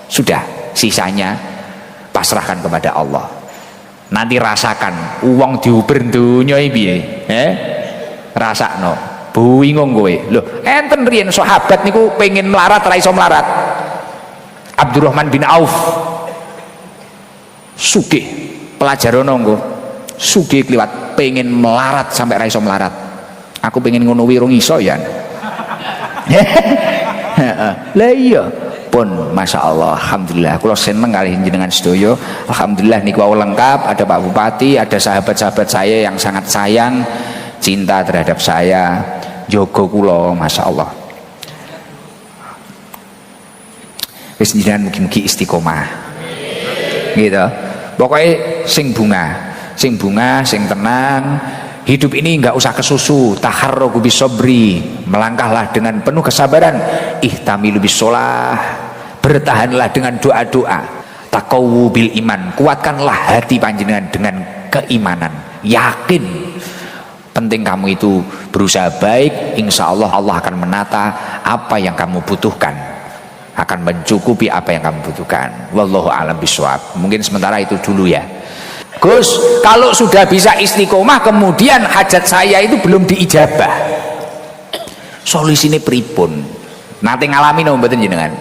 S1: Sudah, sisanya pasrahkan kepada Allah. Nanti rasakan uang diuber dunya piye, rasakno bingung kowe. Lho, enten riyen sahabat niku pengen melarat ra iso melarat. Abdurrahman bin Auf sugih, pelajarono nggo sugih kliwat pengen melarat sampai ra iso melarat. Aku pengen ngono wirung iso ya. Lah iya pun Masya Allah, Alhamdulillah kula seneng kali jenengan sedaya. Alhamdulillah niku lengkap, ada Pak Bupati, ada sahabat-sahabat saya yang sangat sayang, cinta terhadap saya, jogo kula Masya Allah. Wis jenengan mugi-mugi istiqomah gitu. Pokoknya sing bunga, sing tenang. Hidup ini nggak usah kesusu. Taharruku bisobri, melangkahlah dengan penuh kesabaran. Ihtamilu bisolah, bertahanlah dengan doa-doa. Taqawu bil iman, kuatkanlah hati panjenengan dengan keimanan. Yakin, penting kamu itu berusaha baik. Insya Allah Allah akan menata apa yang kamu butuhkan, akan mencukupi apa yang kamu butuhkan. Wallahu a'lam bishawab. Mungkin sementara itu dulu ya. Gus, kalau sudah bisa istiqomah kemudian hajat saya itu belum diijabah, solusinya pripun? Nanti ngalami no mboten jenengan?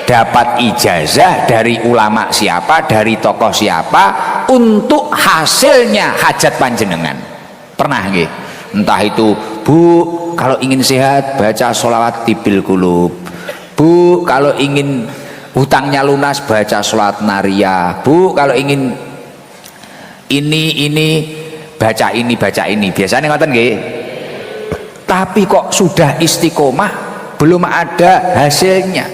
S1: Dapat ijazah dari ulama siapa, dari tokoh siapa untuk hasilnya hajat panjenengan? Pernah nggih? Entah itu, Bu, kalau ingin sehat baca sholawat tibil kulub. Bu, kalau ingin hutangnya lunas baca sholawat nariyah. Bu, kalau ingin ini baca ini biasanya ngoten nggih. Tapi kok sudah istiqomah belum ada hasilnya.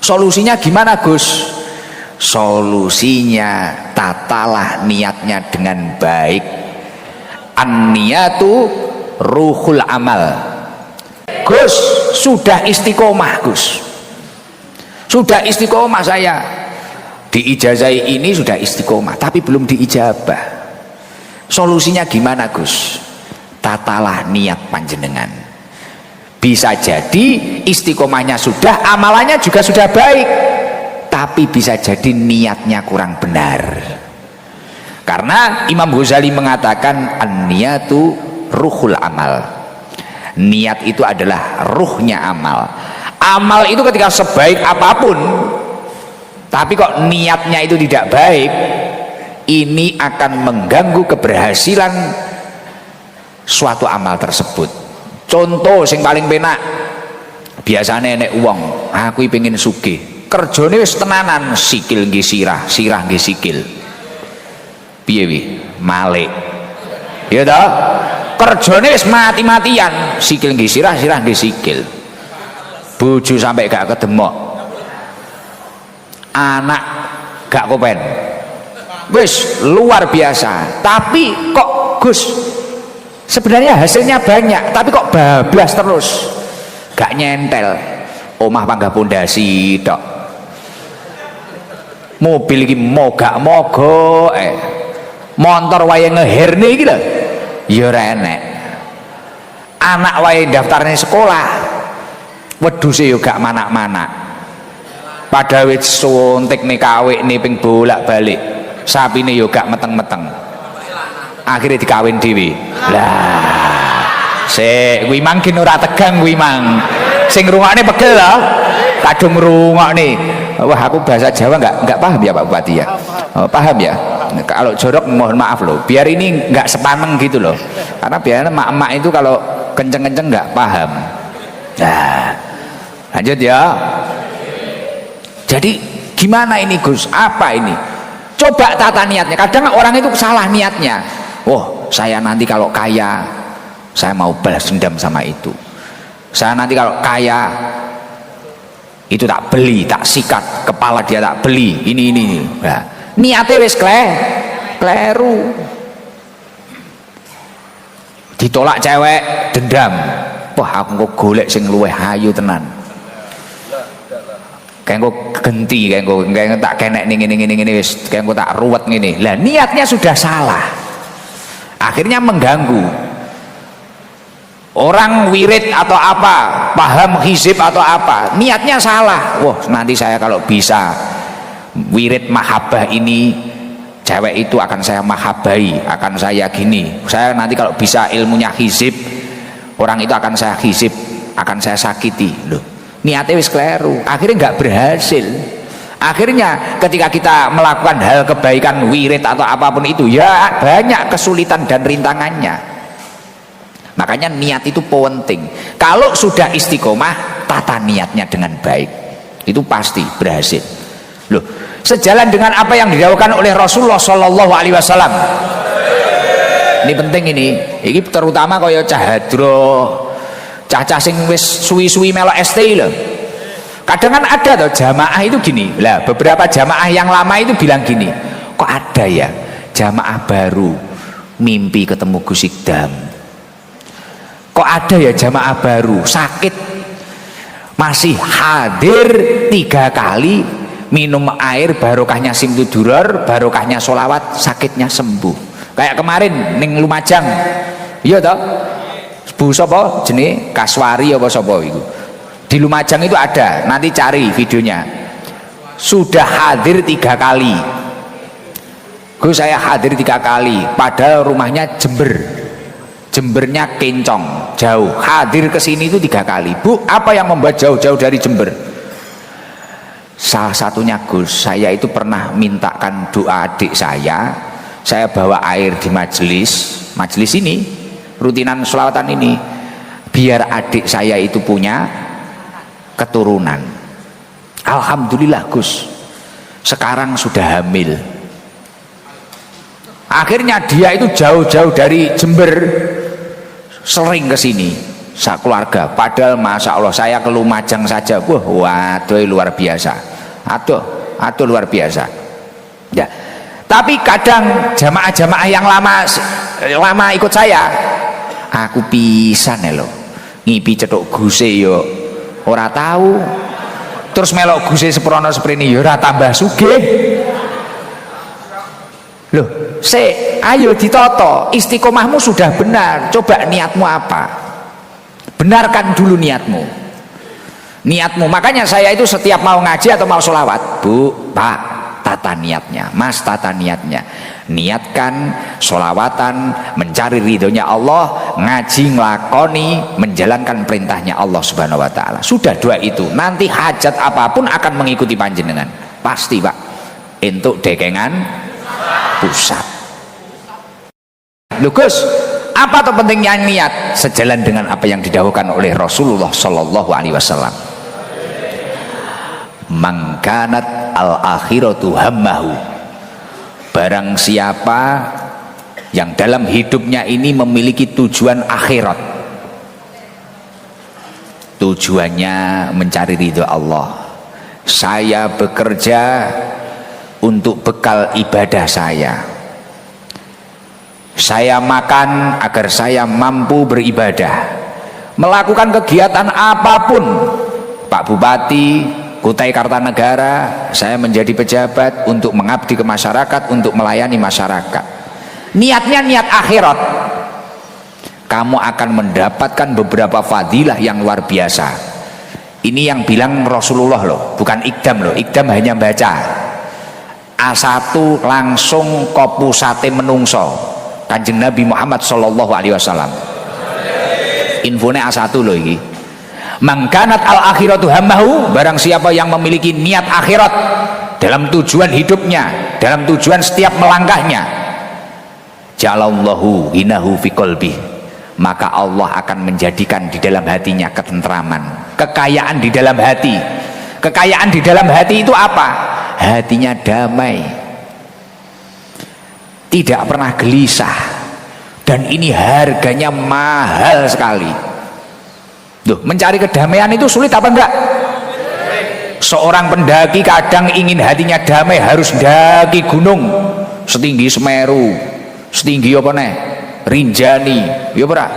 S1: Solusinya gimana Gus? Solusinya tatalah niatnya dengan baik. An-niyatu ruhul amal. Gus, sudah istiqomah Gus, sudah istiqomah saya, diijazai ini sudah istiqomah tapi belum diijabah. Solusinya gimana Gus? Tatalah niat panjenengan. Bisa jadi istiqomahnya sudah, amalannya juga sudah baik, tapi bisa jadi niatnya kurang benar. Karena Imam Ghazali mengatakan an-niyatu ruhul amal. Niat itu adalah ruhnya amal. Amal itu ketika sebaik apapun, tapi kok niatnya itu tidak baik, ini akan mengganggu keberhasilan suatu amal tersebut. Contoh sing paling penak, biasanya nek uang, aku pengen sugih, kerjane wis tenanan, sikil nggih sirah, sirah nggih sikil. Piye wi? Malik. Ya toh? Kerjane wis mati-matian, sikil nggih sirah, sirah nggih sikil. Bojo sampai gak kedemok, anak gak kopen, wis luar biasa. Tapi kok Gus sebenarnya hasilnya banyak, tapi kok bablas terus, gak nyentel. Omah panggah pondasi tok, mobil iki mogak-mogok, motor wae ngeherne iki lho ya ora enek. Anak wae daftarnya sekolah, wedhuse yo gak manak-manak. Pada wis suntik nih kawik nih ping bolak-balik, sapine yo gak meteng-meteng. Akhirnya dikawin dhewe. Lah, sik kuwi mangkin ora tegang kuwi mang. Sing ngrungokne pegel lho. Kadung ngrungokne. Wah, aku bahasa Jawa enggak paham ya Pak Bupati ya. Oh, paham ya. Kalau jorok mohon maaf loh. Biar ini enggak sepaneng gitu loh. Karena biasanya emak-emak itu kalau kenceng-kenceng enggak paham. Nah, lanjut ya. Jadi gimana ini Gus? Apa ini? Coba tata niatnya. Kadang orang itu salah niatnya. Oh, saya nanti kalau kaya, saya mau balas dendam sama itu. Saya nanti kalau kaya, itu tak beli, tak sikat, kepala dia tak beli. Ini. Nah, niatnya wis kleru. Ditolak cewek, dendam. Wah, aku kok golek sing luwih ayu tenan. kengko genti, kengko tak kenek ning ngene wis kengko tak ruwet ngene. Lah niatnya sudah salah. Akhirnya mengganggu. Orang wirid atau apa, paham hizib atau apa, niatnya salah. Wah, nanti saya kalau bisa wirid mahabbah ini, cewek itu akan saya mahabbai, akan saya gini. Saya nanti kalau bisa ilmunya hizib, orang itu akan saya hizib, akan saya sakiti. Loh, niatnya wis keliru, akhirnya nggak berhasil. Akhirnya ketika kita melakukan hal kebaikan wirid atau apapun itu, ya banyak kesulitan dan rintangannya. Makanya niat itu penting. Kalau sudah istiqomah, tata niatnya dengan baik, itu pasti berhasil. Loh, sejalan dengan apa yang didawuhkan oleh Rasulullah Shallallahu Alaihi Wasallam. Ini penting ini terutama kaya cahadro, cah-cah sing wis suwi-suwi melok ST lho. Kadang kan ada tuh jamaah itu gini. Lah beberapa jamaah yang lama itu bilang gini, kok ada ya jamaah baru mimpi ketemu Gus Ikdam. Kok ada ya jamaah baru sakit masih hadir 3 kali minum air barokahnya simtuduror, barokahnya sholawat, sakitnya sembuh. Kayak kemarin ning Lumajang, iya toh, Bu sapa jenenge Kaswari apa sapa itu di Lumajang itu ada, nanti cari videonya. Sudah hadir 3 kali. Gus saya hadir 3 kali, padahal rumahnya Jembernya Kencong, jauh. Hadir ke sini itu 3 kali. Bu, apa yang membuat jauh-jauh dari Jember? Salah satunya Gus, saya itu pernah mintakan doa adik saya bawa air di majelis ini, rutinan sholawatan ini, biar adik saya itu punya keturunan. Alhamdulillah Gus, sekarang sudah hamil. Akhirnya dia itu jauh-jauh dari Jember, sering ke sini keluarga. Padahal masya Allah saya ke Lumajang saja, waduh luar biasa, aduh luar biasa ya. Tapi kadang jamaah-jamaah yang lama ikut saya, aku pisan lho ngipi cetuk guse yo ora tahu, terus melok guse seprono seprene yo ora tambah sugih. Loh, ayo ditoto, istiqomahmu sudah benar, coba niatmu apa? Benarkan dulu niatmu. Makanya saya itu setiap mau ngaji atau mau sholawat, Bu, Pak, tata niatnya, Mas, tata niatnya. Niatkan sholawatan, mencari ridhonya Allah, ngaji, ngelakoni, menjalankan perintahnya Allah Subhanahu Wa Taala. Sudah 2 itu, nanti hajat apapun akan mengikuti panjenengan, pasti Pak. Entuk dekengan pusat. Lugus, apa tuh pentingnya niat? Sejalan dengan apa yang didahulukan oleh Rasulullah Shallallahu Alaihi Wasallam. Mangkanat al akhiratu hammahu. Barang siapa yang dalam hidupnya ini memiliki tujuan akhirat, tujuannya mencari ridho Allah. Saya bekerja untuk bekal ibadah saya makan agar saya mampu beribadah, melakukan kegiatan apapun. Pak Bupati Kutai Kartanegara, saya menjadi pejabat untuk mengabdi ke masyarakat, untuk melayani masyarakat. Niatnya niat akhirat, kamu akan mendapatkan beberapa fadilah yang luar biasa. Ini yang bilang Rasulullah loh, bukan Ikdam loh. Ikdam hanya baca A1 langsung kopu sate menungso. Kanjeng Nabi Muhammad Sallallahu Alaihi Wasallam. Infonya A1 loh ini. Mangkanat al akhiratu hammahu, barang siapa yang memiliki niat akhirat dalam tujuan hidupnya, dalam tujuan setiap melangkahnya, jalallahu hinahu fi qalbi, maka Allah akan menjadikan di dalam hatinya ketentraman, kekayaan di dalam hati. Kekayaan di dalam hati itu apa? Hatinya damai, tidak pernah gelisah, dan ini harganya mahal sekali. Duh, mencari kedamaian itu sulit apa enggak? Seorang pendaki kadang ingin hatinya damai harus daki gunung setinggi Semeru, setinggi apa nih? Rinjani, ya ora?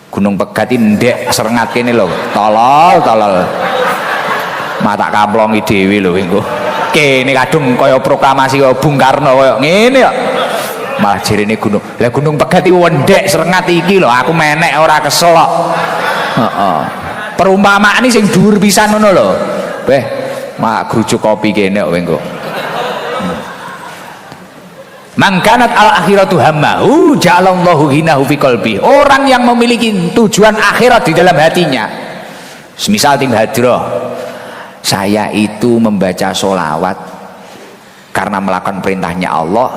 S1: Gunung Pegat ini ndek Serengat kene lho, tolol. Mata kamplongi dhewe lho engko. Kene kadung kaya proklamasi kaya Bung Karno kaya ngene kok. Malah jerene gunung. Lah gunung Pegat iki wendek serengat iki lho, aku menek ora kesel kok. Heeh. Perumpamaan sing dhuwur pisan ngono lho. Beh, mak grujuk kopi kene kok engko. Mangkanat al akhiratu hammahu ja'alallahu hinahu fi qalbi. Orang yang memiliki tujuan akhirat di dalam hatinya. Semisal tim hadroh, saya itu membaca sholawat karena melakukan perintahnya Allah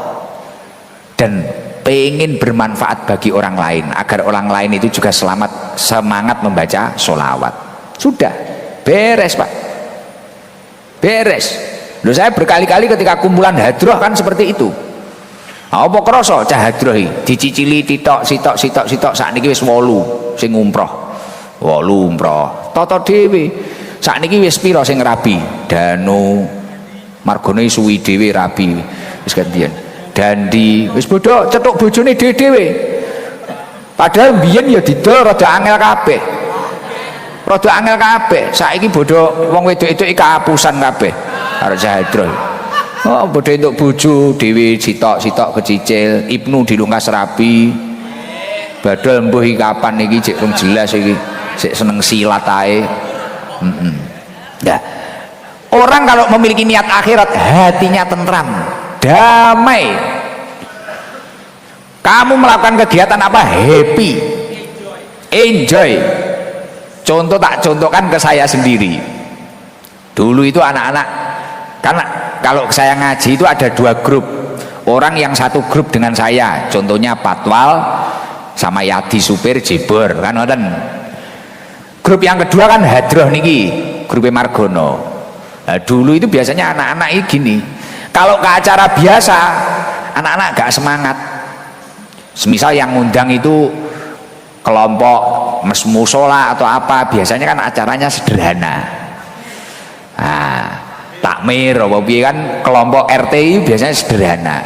S1: dan pengen bermanfaat bagi orang lain agar orang lain itu juga selamat, semangat membaca sholawat. Sudah beres Pak, beres. Loh, saya berkali-kali ketika kumpulan hadroh kan seperti itu. Apa krasa cah hadroh dicicili titok sitok sakniki wis 8 sing umroh. 8 umroh. Tata dhewe. Sakniki wis pira sing rabi? Danu. Margane suwi dhewe rabi. Wis gantian. Dandi wis bodho cetuk bojone dhewe. Padahal biyen ya didol rada angel kabeh. Rada angel kabeh. Saiki bodho wong wedok-wedok iki kahapusan kabeh karo cah hadroh. Oh, bodho entuk bojo dhewe sitok-sitok kecicil, Ibnu dilungkas rabi. Badal mbuh iki kapan iki cek rung jelas iki. Sik seneng silat ae. Ya. Orang kalau memiliki niat akhirat, hatinya tentram, damai. Kamu melakukan kegiatan apa? Happy. Enjoy. Contoh tak contohkan ke saya sendiri. Dulu itu anak-anak, karena kalau saya ngaji itu ada 2 grup. Orang yang satu grup dengan saya, contohnya Patwal sama Yadi supir Jibor kan ngoten. Grup yang kedua kan hadroh niki, grup Margono. Nah, dulu itu biasanya anak-anak ini gini. Kalau ke acara biasa, anak-anak gak semangat. Semisal yang ngundang itu kelompok musola atau apa, biasanya kan acaranya sederhana. Nah, takmir apa piye kan kelompok RT biasanya sederhana.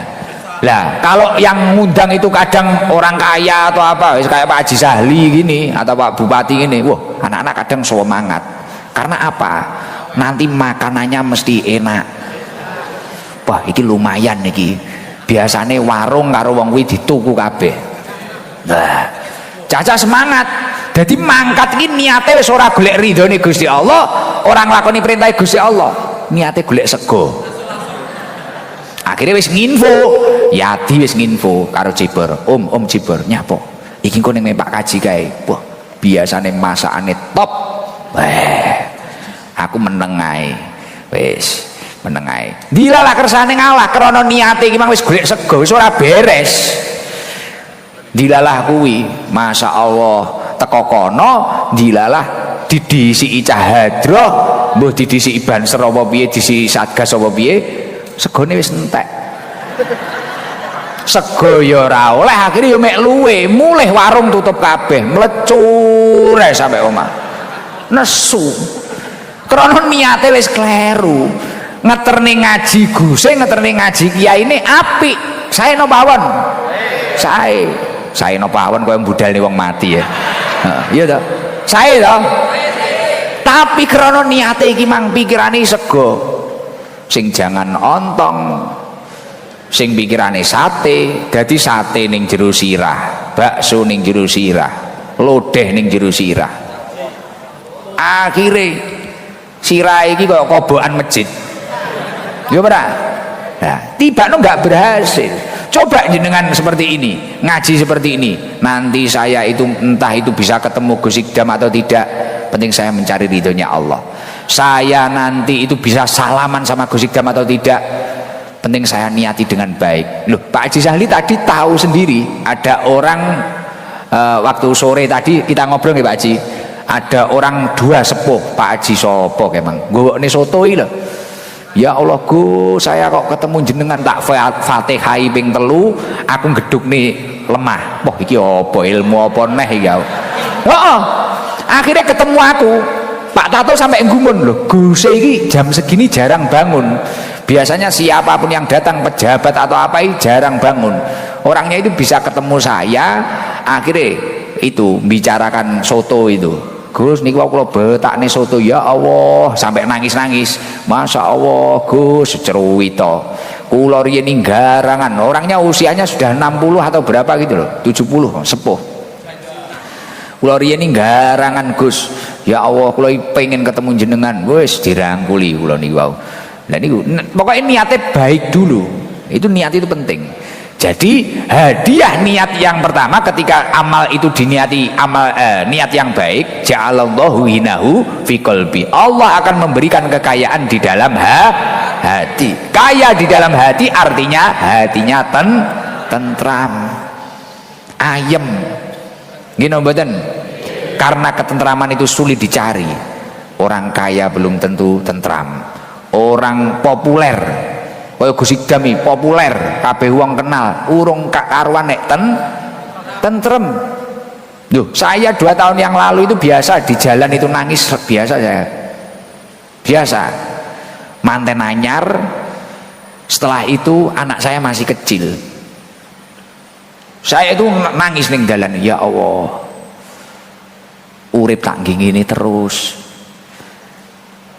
S1: Lah kalau yang ngundang itu kadang orang kaya atau apa kayak Pak Haji Sahli gini atau Pak Bupati gini, wah anak-anak kadang semangat. Karena apa? Nanti makanannya mesti enak. Wah iki lumayan iki. Biasanya warung karo wong kuwi dituku kabeh. Nah, caca semangat. Jadi mangkat ini niatnya wis ora golek ridhone Gusti Allah, orang nglakoni perintah Gusti Allah. Niatnya golek sego. Akhirnya wis nginfo, Yadi wis nginfo karo Jibor. Om Jibor nyapo. Iki kok ning Pak Kaji kae. Wah, biasane masakane top. Wah, aku meneng ae. Wis, meneng ae. Dilalah kersane ngalah krana niate iki mang wis golek sego, wis ora beres. Dilalah kuwi, Masya Allah teko kono, dilalah didisi cah hadroh, mbuh didisi Banser apa piye, disi Satgas apa piye, segone wis entek. Sego ya ora oleh, akhirnya ya mek luwe, mulih warung tutup kabeh, mlecur ae sampe omah. Nesu. Krana niate wis kleru. Ngeterne ngaji Guse, ngeterne ngaji kiai ini apik. Sae no pawon. Sae no pawon koyo budalne wong mati ya. Iya toh? Sae toh? Tapi krana niate iki mang pikirane sego. Sing jangan ontong. Sing pikirane sate, dadi sate ning jero sirah, bakso ning jero sirah, lodeh ning jero sirah. Akhire sirah iki kaya kobokan masjid. Ya ora? Nah, tibakno enggak berhasil. Coba jenengan seperti ini, ngaji seperti ini. Nanti saya itu entah itu bisa ketemu Gus Ikdam atau tidak, penting saya mencari ridhonya Allah. Saya nanti itu bisa salaman sama Gus Ikdam atau tidak, penting saya niati dengan baik. Loh, Pak Haji Sahli tadi tahu sendiri ada orang waktu sore tadi kita ngobrol ya Pak Haji, ada orang 2 sepuh. Pak Haji sopo kemang gowokne soto iki lho. Ya Allah Gus, saya kok ketemu jenengan tak Fatihai ping 3, aku gedhukne lemah. Wah iki apa ilmu apa neh iki ya. Heeh. Akhirnya ketemu aku. Pak Tato sampai ngumun loh, Gus iki jam segini jarang bangun. Biasanya siapapun yang datang, pejabat atau apa ini jarang bangun. Orangnya itu bisa ketemu saya, akhirnya itu bicarakan soto itu. Gus niku kula betakne soto ya Allah sampai nangis-nangis. Masya Allah Gus ceruwita. Kula riyen ning Garangan, orangnya usianya sudah 60 atau berapa gitu loh, 70 sepuh. Kula riyen ning Garangan Gus. Ya Allah kula pengen ketemu jenengan. Wis dirangkuli kula niku wau. Lah niku pokoknya niatnya baik dulu. Itu niat itu penting. Jadi hadiah niat yang pertama ketika amal itu diniati niat yang baik, ja'alallahu hinahu fi qalbi. Allah akan memberikan kekayaan di dalam hati. Kaya di dalam hati artinya hatinya tentram, ayem. Gini mboten? Karena ketentraman itu sulit dicari. Orang kaya belum tentu tentram. Orang populer kaya Gus Idam populer, kabeh wong kenal, urung karuan nek tentrem. Loh, saya 2 tahun yang lalu itu biasa di jalan itu nangis biasa saya. Biasa. Manten anyar. Setelah itu anak saya masih kecil. Saya itu nangis ning jalan, ya Allah. Urip tak ngene terus.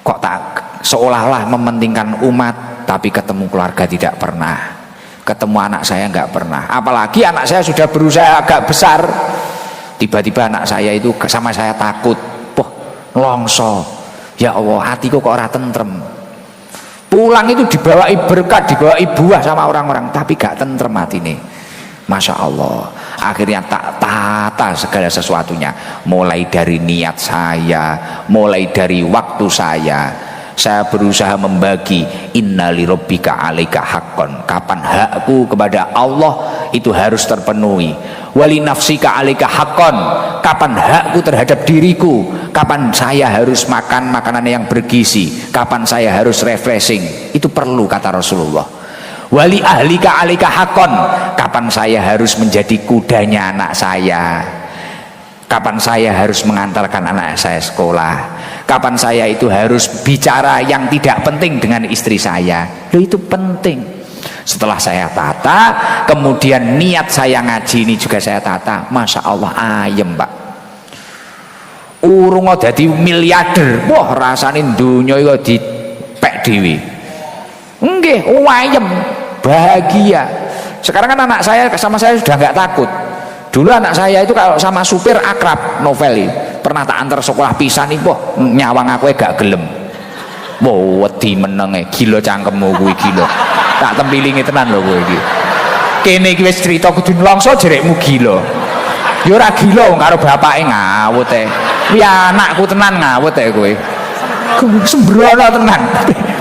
S1: Kok tak seolah-olah mementingkan umat, tapi ketemu keluarga tidak pernah, ketemu anak saya nggak pernah. Apalagi anak saya sudah berusaha agak besar, tiba-tiba anak saya itu sama saya takut, poh longso, ya Allah hatiku kok ora tentrem. Pulang itu dibawai berkat, dibawai buah sama orang-orang, tapi gak tentrem hati nih. Masya Allah, akhirnya tak tata segala sesuatunya, mulai dari niat saya, mulai dari waktu saya berusaha membagi. Innali rabbika alaika haqqon, kapan hakku kepada Allah itu harus terpenuhi. Wali nafsika alaika haqqon, kapan hakku terhadap diriku, kapan saya harus makan makanan yang bergizi, kapan saya harus refreshing, itu perlu kata Rasulullah. Wali ahlika alaika haqqon, kapan saya harus menjadi kudanya anak saya, kapan saya harus mengantarkan anak saya sekolah, kapan saya itu harus bicara yang tidak penting dengan istri saya. Loh, itu penting. Setelah saya tata, kemudian niat saya ngaji ini juga saya tata. Masya Allah ayem Pak. Urung dadi miliarder, wah rasane dunya iku dipek dhewe. Nggih, ayem, bahagia. Sekarang kan anak saya sama saya sudah nggak takut. Dulu anak saya itu kalau sama supir akrab, novel pernah tak antar sekolah pisan nih, boh nyawang aku gak gelem. Wow, wedi menenge, gila cangkemmu kuwi gila. Tak tempilingi tenan lho kowe iki. Kene iki wis crita kudu nlongso jerekmu gila. Ya ora gila wong karo bapake ngawut e. Kuwi anakku tenan ngawut e kowe. Sembrono tenan.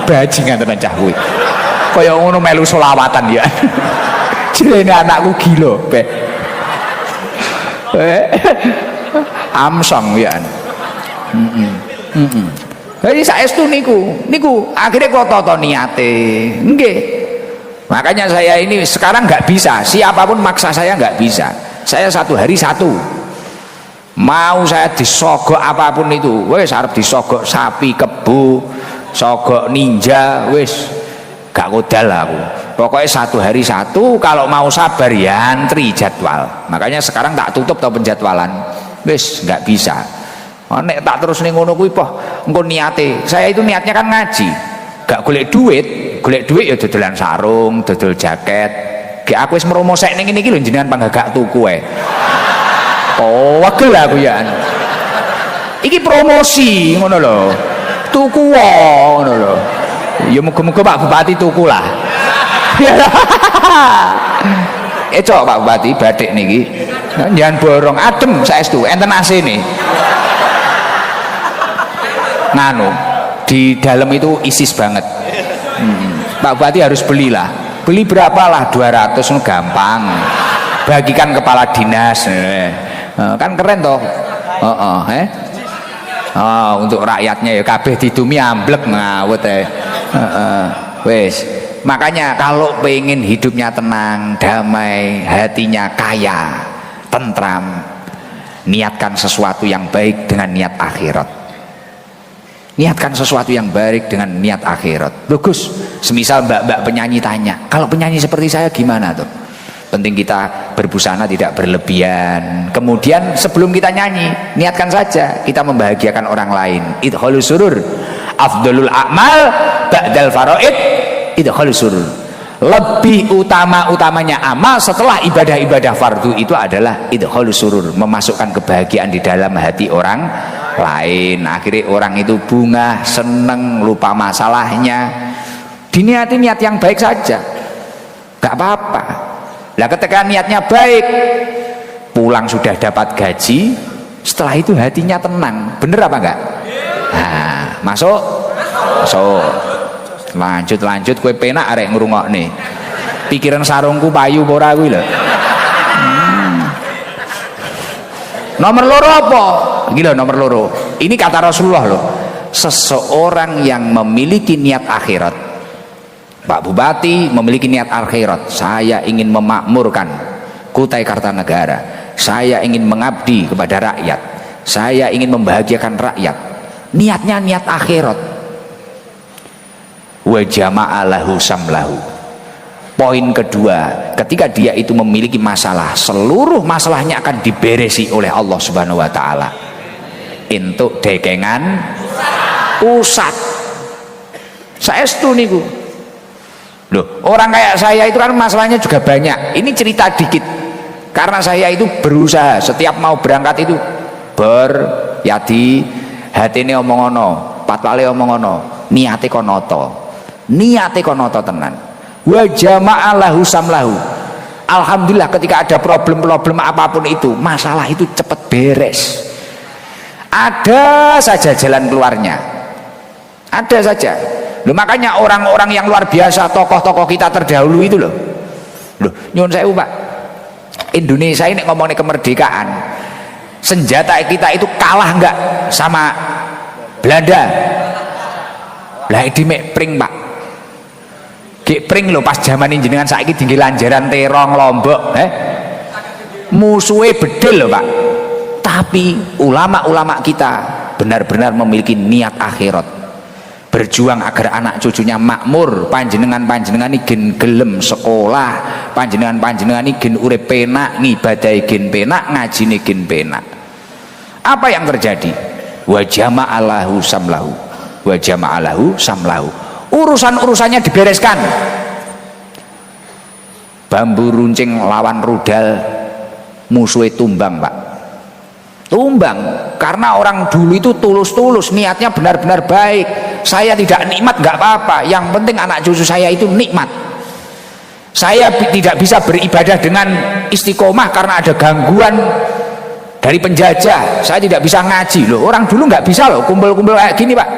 S1: Bajingan tenan cah kuwi. Kaya ngono melu selawatan ya. Jenenge anakku gila, Bek. Amsong ya. Jadi saestu niku akhirnya kok toto niate. Nggih. Makanya saya ini sekarang nggak bisa, siapapun maksa saya nggak bisa. Saya 1 hari 1. Mau saya disogok apapun itu, wes arep disogok sapi kebo, sogok ninja, wes gak kodal aku. Pokoknya 1 hari 1, kalau mau sabar ya antri jadwal. Makanya sekarang tak tutup tau penjadwalan. Wis nggak bisa. Nek tak terus ning ngono kuwi poh engko niate. Saya itu niatnya kan ngaji. Gak golek duit ya dodolan sarung, dodol jaket. Gek aku wis mromosek ning ngene iki lho jenengan panggagak tuku ae. Oh, wegel aku ya. Iki promosi ngono lho. Tuku ngono lho. Ya muga-muga Pak Bupati tuku lah. Cok Pak Bupati batik niki. Jangan borong adem saestu enten AC nih. Nganu di dalam itu isis banget. Pak Bupati harus belilah. Beli berapa lah 200 gampang. Bagikan kepala dinas. Kan keren toh. Untuk rakyatnya ya kabeh didumi amblek ngawut wes. Makanya kalau pengen hidupnya tenang, damai, hatinya kaya, tentram, niatkan sesuatu yang baik dengan niat akhirat. Niatkan sesuatu yang baik dengan niat akhirat. Bagus. Semisal mbak-mbak penyanyi tanya, kalau penyanyi seperti saya gimana tuh? Penting kita berbusana tidak berlebihan. Kemudian sebelum kita nyanyi, niatkan saja kita membahagiakan orang lain. Idkhalus surur afdalul a'mal ba'dal faraid idkhalus surur. Lebih utamanya amal setelah ibadah-ibadah fardu itu adalah idkhalus surur, memasukkan kebahagiaan di dalam hati orang lain. Akhirnya orang itu bunga, seneng, lupa masalahnya. Diniati niat yang baik saja, gak apa-apa. Lah ketika niatnya baik, pulang sudah dapat gaji, setelah itu hatinya tenang. Bener apa enggak? Nah, masuk. Lanjut kue penak arek ngrungokne. Pikiran sarungku payu apa ora kuwi lho. Nomor loro apa? Iki lho nomor loro. Ini kata Rasulullah loh. Seseorang yang memiliki niat akhirat, Pak Bupati memiliki niat akhirat, saya ingin memakmurkan Kutai Kartanegara, saya ingin mengabdi kepada rakyat, saya ingin membahagiakan rakyat, niatnya niat akhirat, wa jama'alahu samlahu. Poin kedua, ketika dia itu memiliki masalah, seluruh masalahnya akan diberesi oleh Allah Subhanahu wa taala. Entuk dekengan pusat. Saestu niku. Loh, orang kayak saya itu kan masalahnya juga banyak. Ini cerita dikit. Karena saya itu berusaha setiap mau berangkat itu hatine omong ono, patwale omong ono, niate konoto. Niate konoto tenan. Wa jama'alahu samlahu. Alhamdulillah ketika ada problem-problem apapun itu, masalah itu cepat beres. Ada saja jalan keluarnya. Ada saja. Loh, makanya orang-orang yang luar biasa, tokoh-tokoh kita terdahulu itu loh. Loh, nyuwun sewu Pak. Indonesia ini ngomongin kemerdekaan. Senjata kita itu kalah enggak sama Belanda? Lah di pring Pak. Pring loh pas zaman ini jenengan saiki tinggi lanjaran terong Lombok, musuhnya bedel loh Pak. Tapi ulama-ulama kita benar-benar memiliki niat akhirat, berjuang agar anak cucunya makmur. Panjenengan ini gen gelem sekolah, panjenengan ini gen urip penak, ngibadahi gen penak, ngajine gen penak. Apa yang terjadi? Wa jama'alahu samlahu, wa jama'alahu samlahu. Urusan-urusannya dibereskan. Bambu runcing lawan rudal, musuhnya tumbang Pak. Tumbang karena orang dulu itu tulus-tulus, niatnya benar-benar baik. Saya tidak nikmat nggak apa-apa, yang penting anak cucu saya itu nikmat. Saya tidak bisa beribadah dengan istiqomah karena ada gangguan dari penjajah. Saya tidak bisa ngaji loh. Orang dulu nggak bisa loh kumpul-kumpul kayak gini Pak.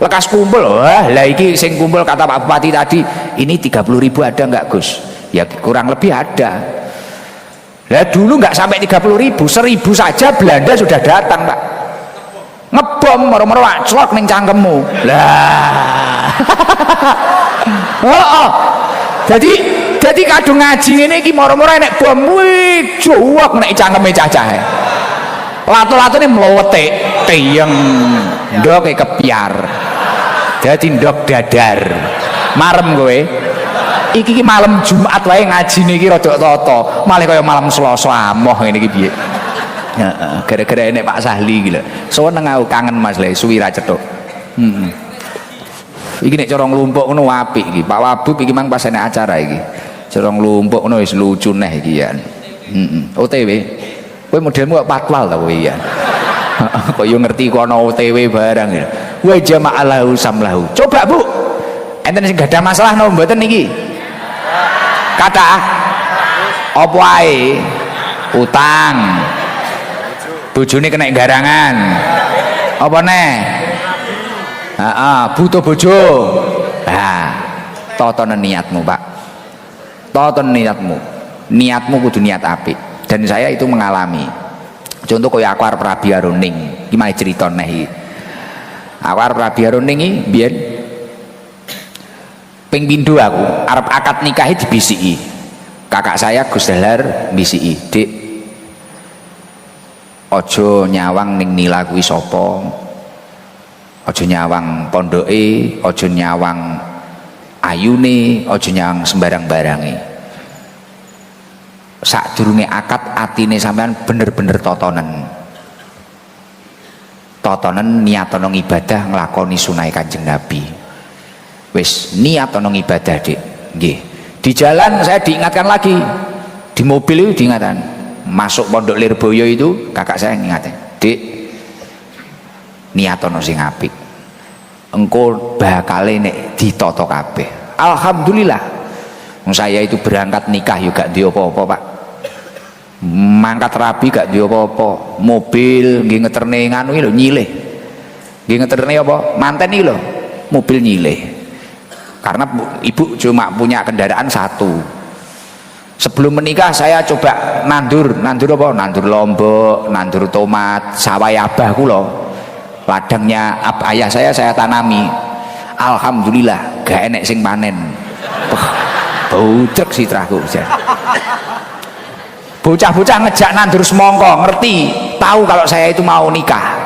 S1: Lekas kumpul, wah lah iki sing kumpul kata Pak Bupati tadi, ini 30.000 ada nggak Gus? Ya kurang lebih ada. Lah dulu nggak sampai 30.000, 1.000 saja Belanda sudah datang Pak. Ngebom moro-moro celok ning cangkemmu. Lah. Oh. Jadi kadung ngaji ngene iki moro-moro enek bom wih juwak nek cangkeme cacahe. Lato-latone mlowete teyeng ndoke kepiar. Dadi ndok dadar. Marem kowe. Iki malam Jumat wae ngajine iki rada tata, malah kaya malam Selasa amoh ngene iki piye. Heeh, gara-gara enek Pak Sahli iki lho. Seneng aku kangen Mas le suwi ra cethuk. Iki nek cara nglumpuk ngono apik iki. Pak Wabub iki mang pas enek acara iki. Cara nglumpuk ngono wis lucu neh iki ya. OTW. Kowe modelmu kok patwal ta kowe ya. Kok yo ngerti kok ana OTW barang ya. Wa jama'alahu samlahu. Coba Bu. Enten sing gadah masalah napa mboten niki? Kata apa ae? Utang. Bojone kena garangan. Apa neh? Butuh bojo. Nah, totonen niatmu, Pak. Totonen niatmu. Niatmu kudu niat apik. Dan saya itu mengalami. Contoh kaya aku arep rabi aruning. Iki mari crita neh iki. Aku arep rabi aruning iki biyen ping pindho aku arep akad nikahi dibisiki. Kakak saya Gus Dahlar bisiki, "Dik, ojo nyawang ning nila kuwi sapa? Ojo nyawang pondoke, ojo nyawang ayune, ojo nyawang sembarang barange. Sadurunge akad atine sampean bener-bener totonen niat ana ibadah nglakoni sunah Kanjeng Nabi. Wis niat ana ibadah, Dik. Nggih. Di jalan saya diingatkan lagi. Di mobil itu diingatkan. Masuk Pondok Lirboyo itu kakak saya ngingatin, "Dik, niat ana sing apik. Engko bakale nek ditata kabeh." Alhamdulillah. Saya itu berangkat nikah juga gak duwe apa-apa, Pak. Mangkat rabi gak duwe apa-apa. Mobil nggih ngeterne nganu iki lho nyilih. Nggih ngeterne apa? Manten iki lho. Mobil nyilih. Karena ibu cuma punya kendaraan satu. Sebelum menikah saya coba nandur apa? Nandur lombok, nandur tomat, sawah abah kula. Ladangnya ayah saya tanami. Alhamdulillah gak enek sing panen. Bautrek sitraku. Bocah-bocah ngejak nandur semongko, ngerti, tahu kalau saya itu mau nikah.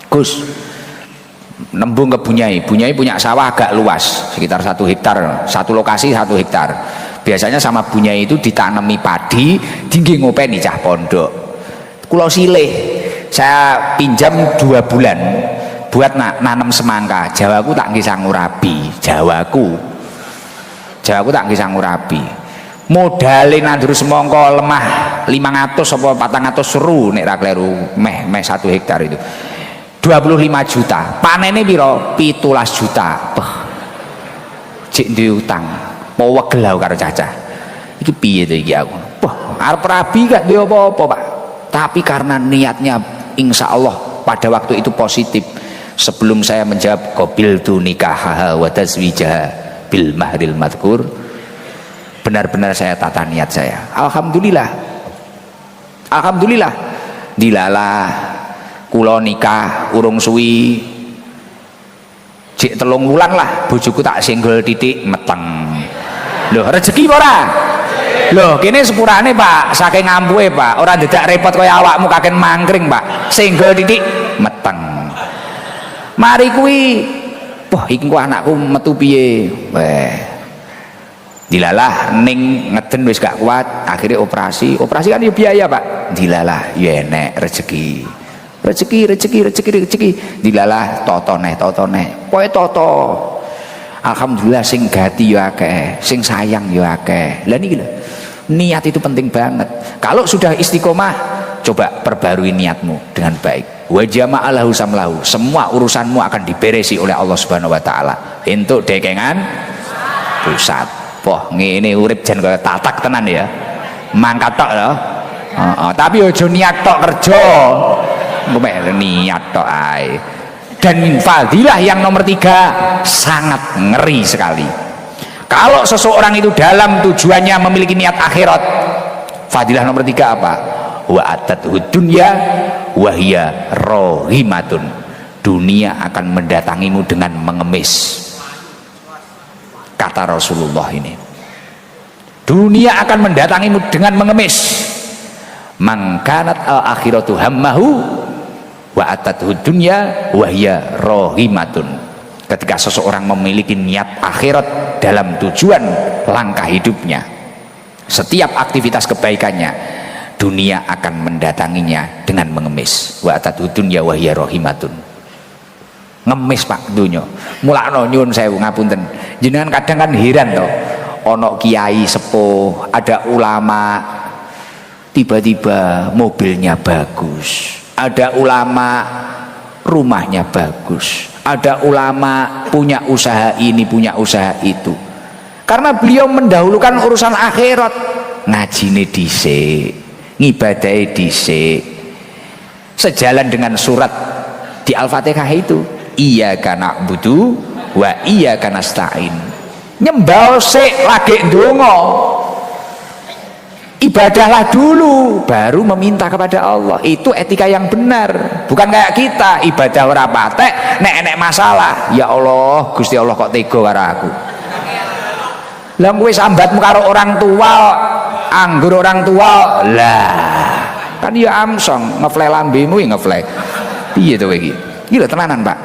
S1: Gus, nembung ke Bunyai punya sawah agak luas, sekitar 1 hektar, satu lokasi 1 hektar. Biasanya sama Bunyai itu ditanami padi, tinggi ngopeni cah pondok. Kulo silih, saya pinjam 2 bulan buat nanam semangka. Jawaku tak nggih sangurabi, Jawaku tak nggih sangurabi. Modalin nandur semongko lemah 500 apa 400 seru nek ra kleru, meh 1 hektar itu 25 juta, panennya piro 17 juta. Cik duwe utang mau wegel karo cacah iki piye to iki aku. Arep rabi gak duwe apa-apa, Pak, tapi karena niatnya insya Allah pada waktu itu positif. Sebelum saya menjawab qabiltu nikahaha wa tazwijaha bil mahril madhkur, benar-benar saya tata niat saya. Alhamdulillah dilalah kula nikah urung suwi jek 3 wulan lah bojoku tak singgol titik meteng. Lho rezeki ora? Lho kene sepurane, Pak, saking ngampuhe, Pak, ora dadak repot kaya awakmu kaken mangkring, Pak, singgol titik meteng. Mari kuwi wah iki ku anakku metu piye, dilalah ning ngeden wis gak kuat, akhirnya operasi kan ya biaya, Pak. Dilalah ya enek rezeki dilalah totone pokoke toto. Alhamdulillah sing gati ya akeh, sing sayang ya akeh. Lah niki lho, niat itu penting banget. Kalau sudah istiqomah, coba perbarui niatmu dengan baik. Wa jama'alahu samlahu, semua urusanmu akan diberesi oleh Allah Subhanahu wa taala. Entuk dekengan pusat. Wah, ngene urip jan kaya tatak tenan ya. Mangkat tok lho. Tapi aja niat tok kerja. Mbek niat tok ae. Dan fadilah yang nomor 3 sangat ngeri sekali. Kalau seseorang itu dalam tujuannya memiliki niat akhirat, fadilah nomor 3 apa? Wa atatuh dunya wa hiya rohimatun. Dunia akan mendatangimu dengan mengemis. Kata Rasulullah ini, dunia akan mendatangimu dengan mengemis. Mangkanat al akhiratu hammahu wa atatuh dunya wa hiya rohimatun. Ketika seseorang memiliki niat akhirat dalam tujuan langkah hidupnya, setiap aktivitas kebaikannya, dunia akan mendatanginya dengan mengemis. Wa atatuh dunya wa hiya rohimatun. Ngemis, Pak, dunya. Mulakno nyuwun sewu ngapunten. Jenengan kadang kan heran toh, ono kiai sepuh, ada ulama, tiba-tiba mobilnya bagus, ada ulama rumahnya bagus, ada ulama punya usaha ini, punya usaha itu. Karena beliau mendahulukan urusan akhirat. Ngajine dhisik, ngibadahi dhisik. Sejalan dengan surat di Al-Fatihah itu, iyyaka na'budu wa iyyaka nasta'in. Nyembah sik lagi ndonga, ibadahlah dulu baru meminta kepada Allah. Itu etika yang benar, bukan kayak kita ibadah ora patek nek enek masalah, ya Allah Gusti Allah kok tega karo aku. Lah kowe sambatmu karo orang tua, anggur orang tua lah kan ya amsong ngefle lambemu ya ngefle piye to kowe iki. Iki lho tenanan, Pak.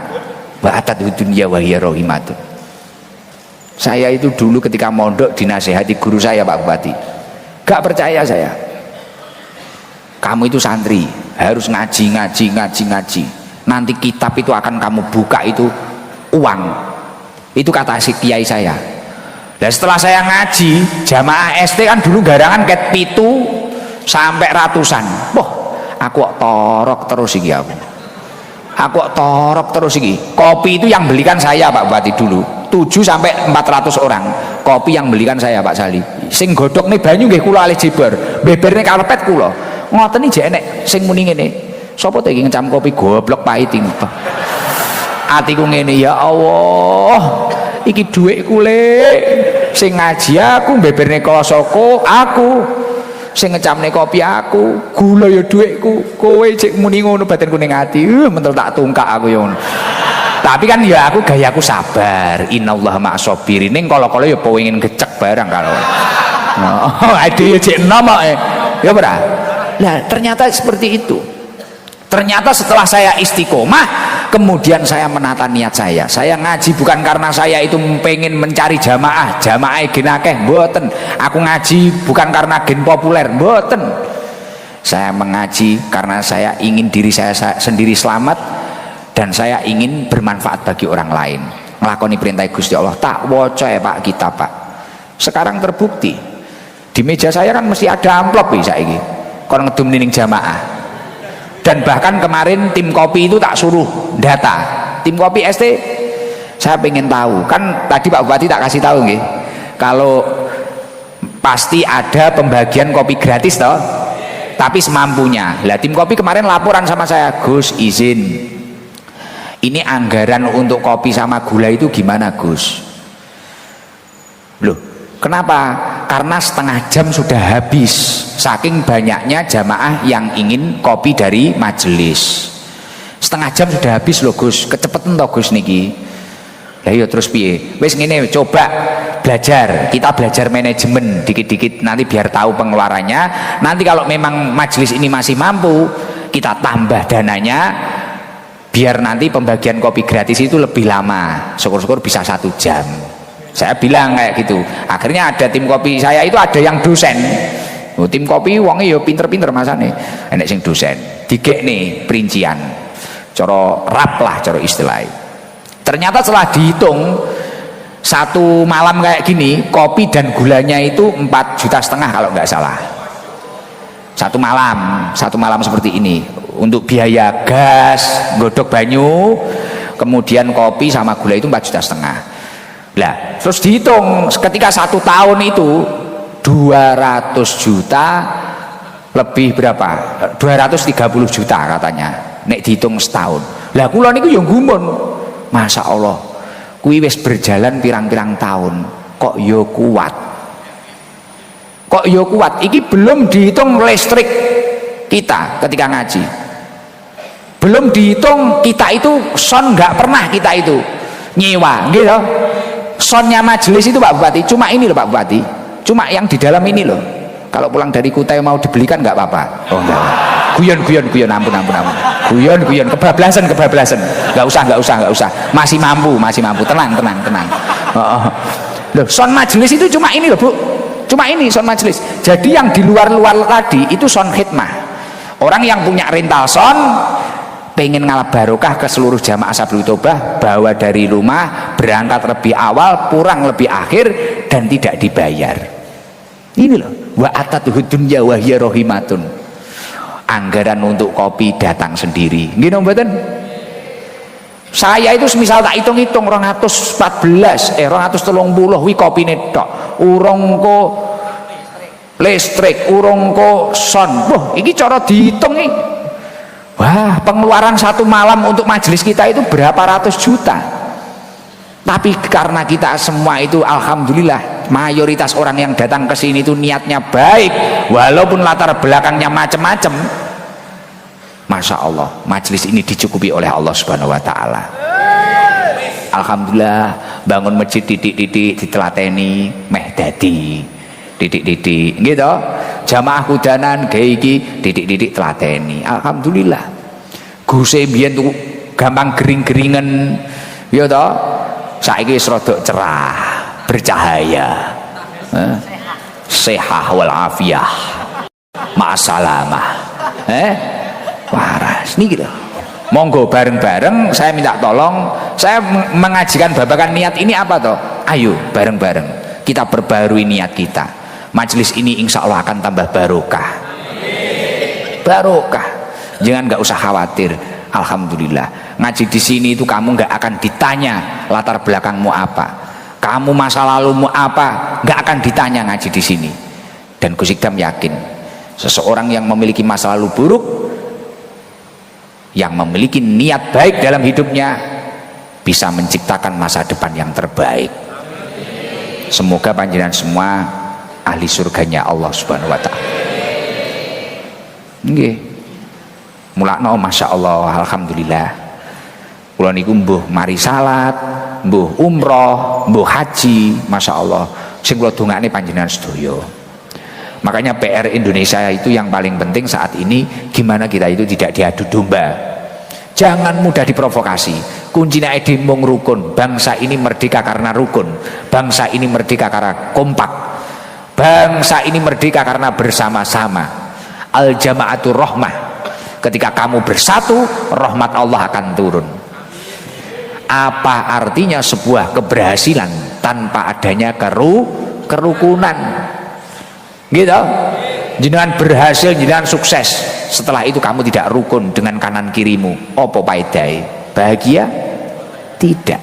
S1: Wa atatuh dunya wa hiya rohimatun. Saya itu dulu ketika mondok dinasehati guru saya, Pak Bupati, Gak percaya saya. Kamu itu santri, harus ngaji. Nanti kitab itu akan kamu buka itu uang. Itu kata si kiai saya. Dan setelah saya ngaji, jamaah ST kan dulu garangan ket pitu sampai ratusan. Wah, aku kok torok terus iki aku. Aku kok torok terus iki. Kopi itu yang belikan saya Pak Bupati dulu. 7 sampai 400 orang. Kopi yang belikan saya Pak Sali. Sing godhok nih banyu nggih kula alih jeber. Bebernya karpet kula. Ngoten iki jek enek sing muni ngene. Sapa to iki ngecam kopi goblok pahit iki. Atiku ngene, ya Allah. Iki dhuwitku le. Sing ngaji aku, beberne klosoko aku. Sing ngecamne kopi aku, gula ya dhuwitku. Kowe cek muni ngono batinku ning ati. Mentel tak tungkak aku ya ngono. Tapi kan ya aku gayaku sabar. Innallaha ma'as-sabirin. Ning kala-kala ya pengen gecek barang kalau. Oh, ade ya cek nomok ya ora. Nah, ternyata seperti itu. Ternyata setelah saya istiqomah, kemudian saya menata niat saya. Saya ngaji bukan karena saya itu pengen mencari jamaah gen akeh, mboten. Aku ngaji bukan karena gen populer, mboten. Saya mengaji karena saya ingin diri saya sendiri selamat dan saya ingin bermanfaat bagi orang lain. Nglakoni perintah Gusti Allah, tak waca Pak kitab Pak. Sekarang terbukti. Di meja saya kan mesti ada amplop iki saiki. Kon ngedum ning jamaah. Dan bahkan kemarin tim kopi itu tak suruh data. Tim kopi ST saya pengen tahu. Kan tadi Pak Bupati tak kasih tahu nggih. Kalau pasti ada pembagian kopi gratis toh. Tapi semampunya. Lah tim kopi kemarin laporan sama saya, Gus izin. Ini anggaran untuk kopi sama gula itu gimana Gus? Loh, kenapa? Karena setengah jam sudah habis saking banyaknya jamaah yang ingin kopi dari majelis. Setengah jam sudah habis loh Gus, kecepetan toh Gus niki. Lah iya terus piye? Wis ngene, coba belajar, kita belajar manajemen dikit-dikit nanti biar tahu pengeluarannya. Nanti kalau memang majelis ini masih mampu, kita tambah dananya biar nanti pembagian kopi gratis itu lebih lama. Syukur-syukur bisa 1 jam. Saya bilang kayak gitu. Akhirnya ada tim kopi saya itu ada yang dosen. Oh, tim kopi wonge ya pinter-pinter masane. Enek sing dosen. Digekne perincian. Cara rap lah cara istilahnya. Ternyata setelah dihitung 1 malam kayak gini, kopi dan gulanya itu 4,5 juta kalau nggak salah. 1 malam seperti ini. Untuk biaya gas, godok banyu, kemudian kopi sama gula itu 4,5 juta. Lah, terus dihitung ketika 1 tahun itu 200 juta lebih berapa? 230 juta katanya. Nek dihitung setahun. Lah kula niku ya gumun. Masya Allah. Kuwi wis berjalan pirang-pirang tahun. Kok yo kuat. Kok yo kuat. Iki belum dihitung listrik kita ketika ngaji. Belum dihitung kita itu son nggak pernah kita itu nyewa, gitu. Sonnya majelis itu Pak Bupati cuma ini loh Pak Bupati, cuma yang di dalam ini loh. Kalau pulang dari Kutai mau dibelikan nggak apa-apa. Oh enggak. Guyon ampun. Guyon kebablasan. Nggak usah. Masih mampu. Tenang. Oh. Loh, son majelis itu cuma ini loh Bu. Cuma ini son majelis. Jadi yang di luar tadi itu son khidmah. Orang yang punya rental son pengen ngalap barokah ke seluruh jamaah Sabil Tobah, bawa dari rumah, berangkat lebih awal, pulang lebih akhir dan tidak dibayar. Ini loh, wa atatuhud dunya wa hiya rahimatun. Anggaran untuk kopi datang sendiri. Nggih mboten? Saya itu semisal tak hitung-hitung 230 wi kopine tok. Urung ko listrik, urung ko son. Wah, iki cara dihitung iki. Wah, pengeluaran 1 malam untuk majelis kita itu berapa ratus juta. Tapi karena kita semua itu alhamdulillah mayoritas orang yang datang ke sini itu niatnya baik, walaupun latar belakangnya macam-macam. Masya Allah, majelis ini dicukupi oleh Allah Subhanahu Wa Taala. Alhamdulillah, bangun masjid titik-titik ditelateni meh dadi titik-titik gitu. Jamaah kudanan kayak iki titik-titik telateni. Alhamdulillah. Guse mbiyen tuh gampang gering-geringen ya toh. Saiki wis rada cerah, bercahaya. sehah wal afiyah ma'asalamah. Waras nih gitu. Monggo bareng-bareng saya minta tolong, saya mengajikan babakan niat ini apa toh? Ayo bareng-bareng kita perbarui niat kita. Majelis ini insya Allah akan tambah barokah. Barokah. Jangan nggak usah khawatir. Alhamdulillah. Ngaji di sini itu kamu nggak akan ditanya latar belakangmu apa, kamu masa lalumu apa, nggak akan ditanya ngaji di sini. Dan Gus Ikdam yakin seseorang yang memiliki masa lalu buruk, yang memiliki niat baik dalam hidupnya, bisa menciptakan masa depan yang terbaik. Semoga panjenengan semua ahli surganya Allah Subhanahu wa ta'ala. Nggih. Mulakno masya Allah, alhamdulillah. Kula niku mbuh mari salat, mbuh umroh, mbuh haji, masya Allah. Sing kula dongakne panjenengan sedaya. Makanya PR Indonesia itu yang paling penting saat ini, gimana kita itu tidak diadu domba. Jangan mudah diprovokasi. Kuncinya mung rukun. Bangsa ini merdeka karena rukun. Bangsa ini merdeka karena kompak. Bangsa ini merdeka karena bersama-sama. Al jama'atul rahmah. Ketika kamu bersatu, rahmat Allah akan turun. Apa artinya sebuah keberhasilan tanpa adanya kerukunan? Gitu. Jenengan berhasil, jenengan sukses. Setelah itu kamu tidak rukun dengan kanan kirimu. Apa paedai? Bahagia? Tidak.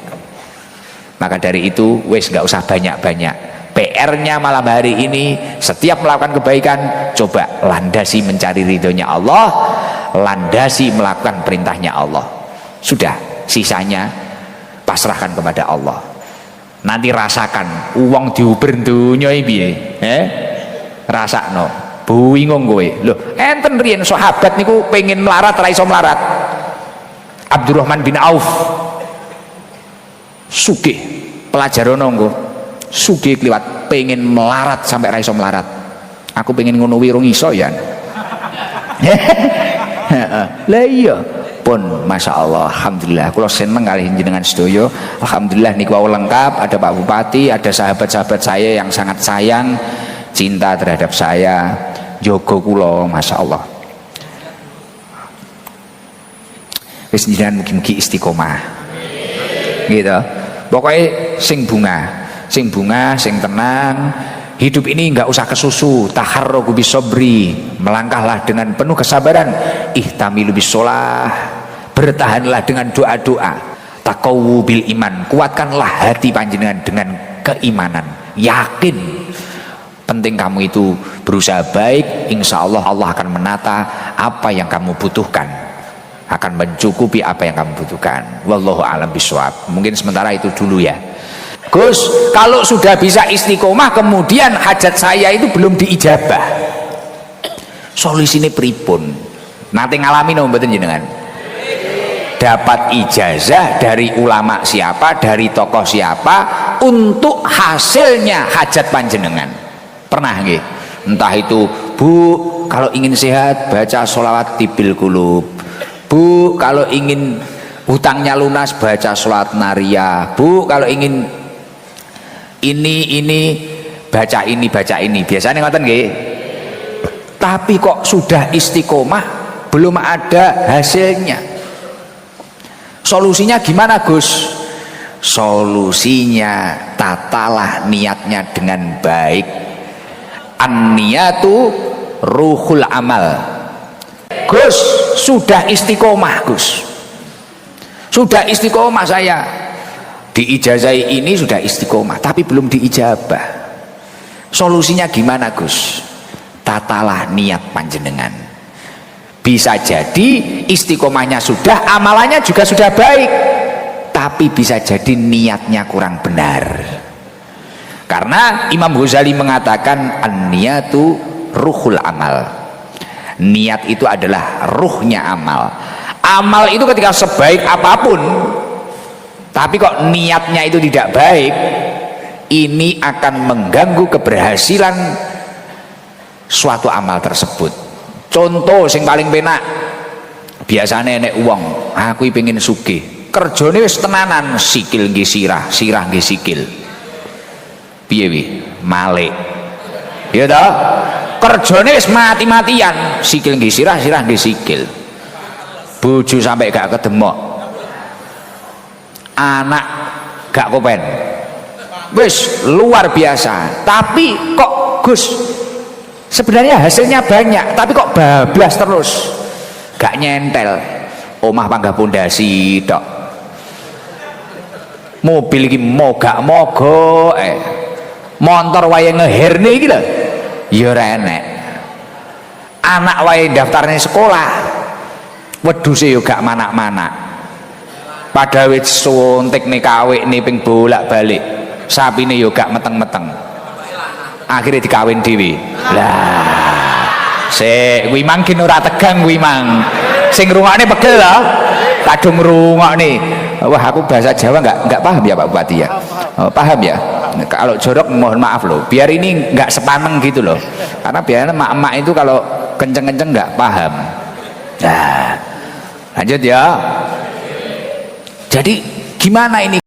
S1: Maka dari itu wes nggak usah banyak-banyak. PR-nya malam hari ini, setiap melakukan kebaikan coba landasi mencari ridhonya Allah, landasi melakukan perintahnya Allah. Sudah, sisanya pasrahkan kepada Allah. Nanti rasakan uang diuber dunya piye, rasakno bingung kowe. Lho, enten riyen sahabat niku pengen melarat ra iso melarat. Abdurrahman bin Auf sugih, pelajarono nggo. Sugih kliwat pengen melarat sampai ra iso melarat. Aku pengen ngono wirung iso ya. Lah iya pun masya Allah, alhamdulillah kula seneng kali jenengan sedaya. Alhamdulillah niku lengkap, ada Pak Bupati, ada sahabat-sahabat saya yang sangat sayang, cinta terhadap saya, jogo kula masya Allah. Wis jenengan mugi-mugi istiqomah gitu. Pokoknya sing bunga, sing tenang. Hidup ini nggak usah kesusu. Taharruku bisobri, melangkahlah dengan penuh kesabaran. Ihtamilu bisolah, bertahanlah dengan doa-doa. Taqawu bil iman, kuatkanlah hati panjenengan dengan keimanan. Yakin, penting kamu itu berusaha baik. Insya Allah Allah akan menata apa yang kamu butuhkan, akan mencukupi apa yang kamu butuhkan. Wallahu a'lam bishawab. Mungkin sementara itu dulu ya. Gus, kalau sudah bisa istiqomah kemudian hajat saya itu belum diijabah, solusinya pripun? Nanti ngalamin om mboten jenengan? Dapat ijazah dari ulama siapa, dari tokoh siapa untuk hasilnya hajat panjenengan? Pernah nggih? Entah itu, Bu, kalau ingin sehat baca sholawat tibil kulub. Bu, kalau ingin hutangnya lunas baca sholat naria. Bu, kalau ingin ini baca ini biasanya ngoten nggih. Tapi kok sudah istiqomah belum ada hasilnya. Solusinya gimana Gus? Solusinya tatalah niatnya dengan baik. An-niyatu ruhul amal. Gus, sudah istiqomah Gus, sudah istiqomah saya, diijazai ini sudah istiqomah tapi belum diijabah. Solusinya gimana Gus? Tatalah niat panjenengan. Bisa jadi istiqomahnya sudah, amalannya juga sudah baik, tapi bisa jadi niatnya kurang benar. Karena Imam Ghazali mengatakan an-niyatu ruhul amal. Niat itu adalah ruhnya amal. Amal itu ketika sebaik apapun, tapi kok niatnya itu tidak baik, ini akan mengganggu keberhasilan suatu amal tersebut. Contoh sing paling penak, biasanya nek uang, aku pengen sugih, kerjane wis tenanan, sikil nggih sirah, sirah nggih sikil. Piye wi? Malik. ya toh kerjane wis mati-matian, sikil nggih sirah, sirah nggih sikil, bojo sampai gak kedemok, anak gak kopen, wis luar biasa. Tapi kok Gus sebenarnya hasilnya banyak, tapi kok bablas terus, gak nyentel. Omah panggah pondasi tok, mobil iki mogak-mogok, motor wae ngeherne iki lho ya ora enek, anak wae daftarnya sekolah wedhuse yo gak manak-manak, padahal wis suntik nih kawik nih ping bolak-balik, sapine yo gak meteng-meteng, akhirnya dikawin dhewe. Lah sik kuwi mang kin ora tegang kuwi mang, sing ngrungokne pegel lho, kadung ngrungokne. Wah aku bahasa Jawa nggak paham ya Pak Bupati ya. Oh, paham ya, kalau jorok mohon maaf loh, biar ini nggak sepaneng gitu loh, karena biasanya emak-emak itu kalau kenceng-kenceng nggak paham. Nah lanjut ya, jadi gimana ini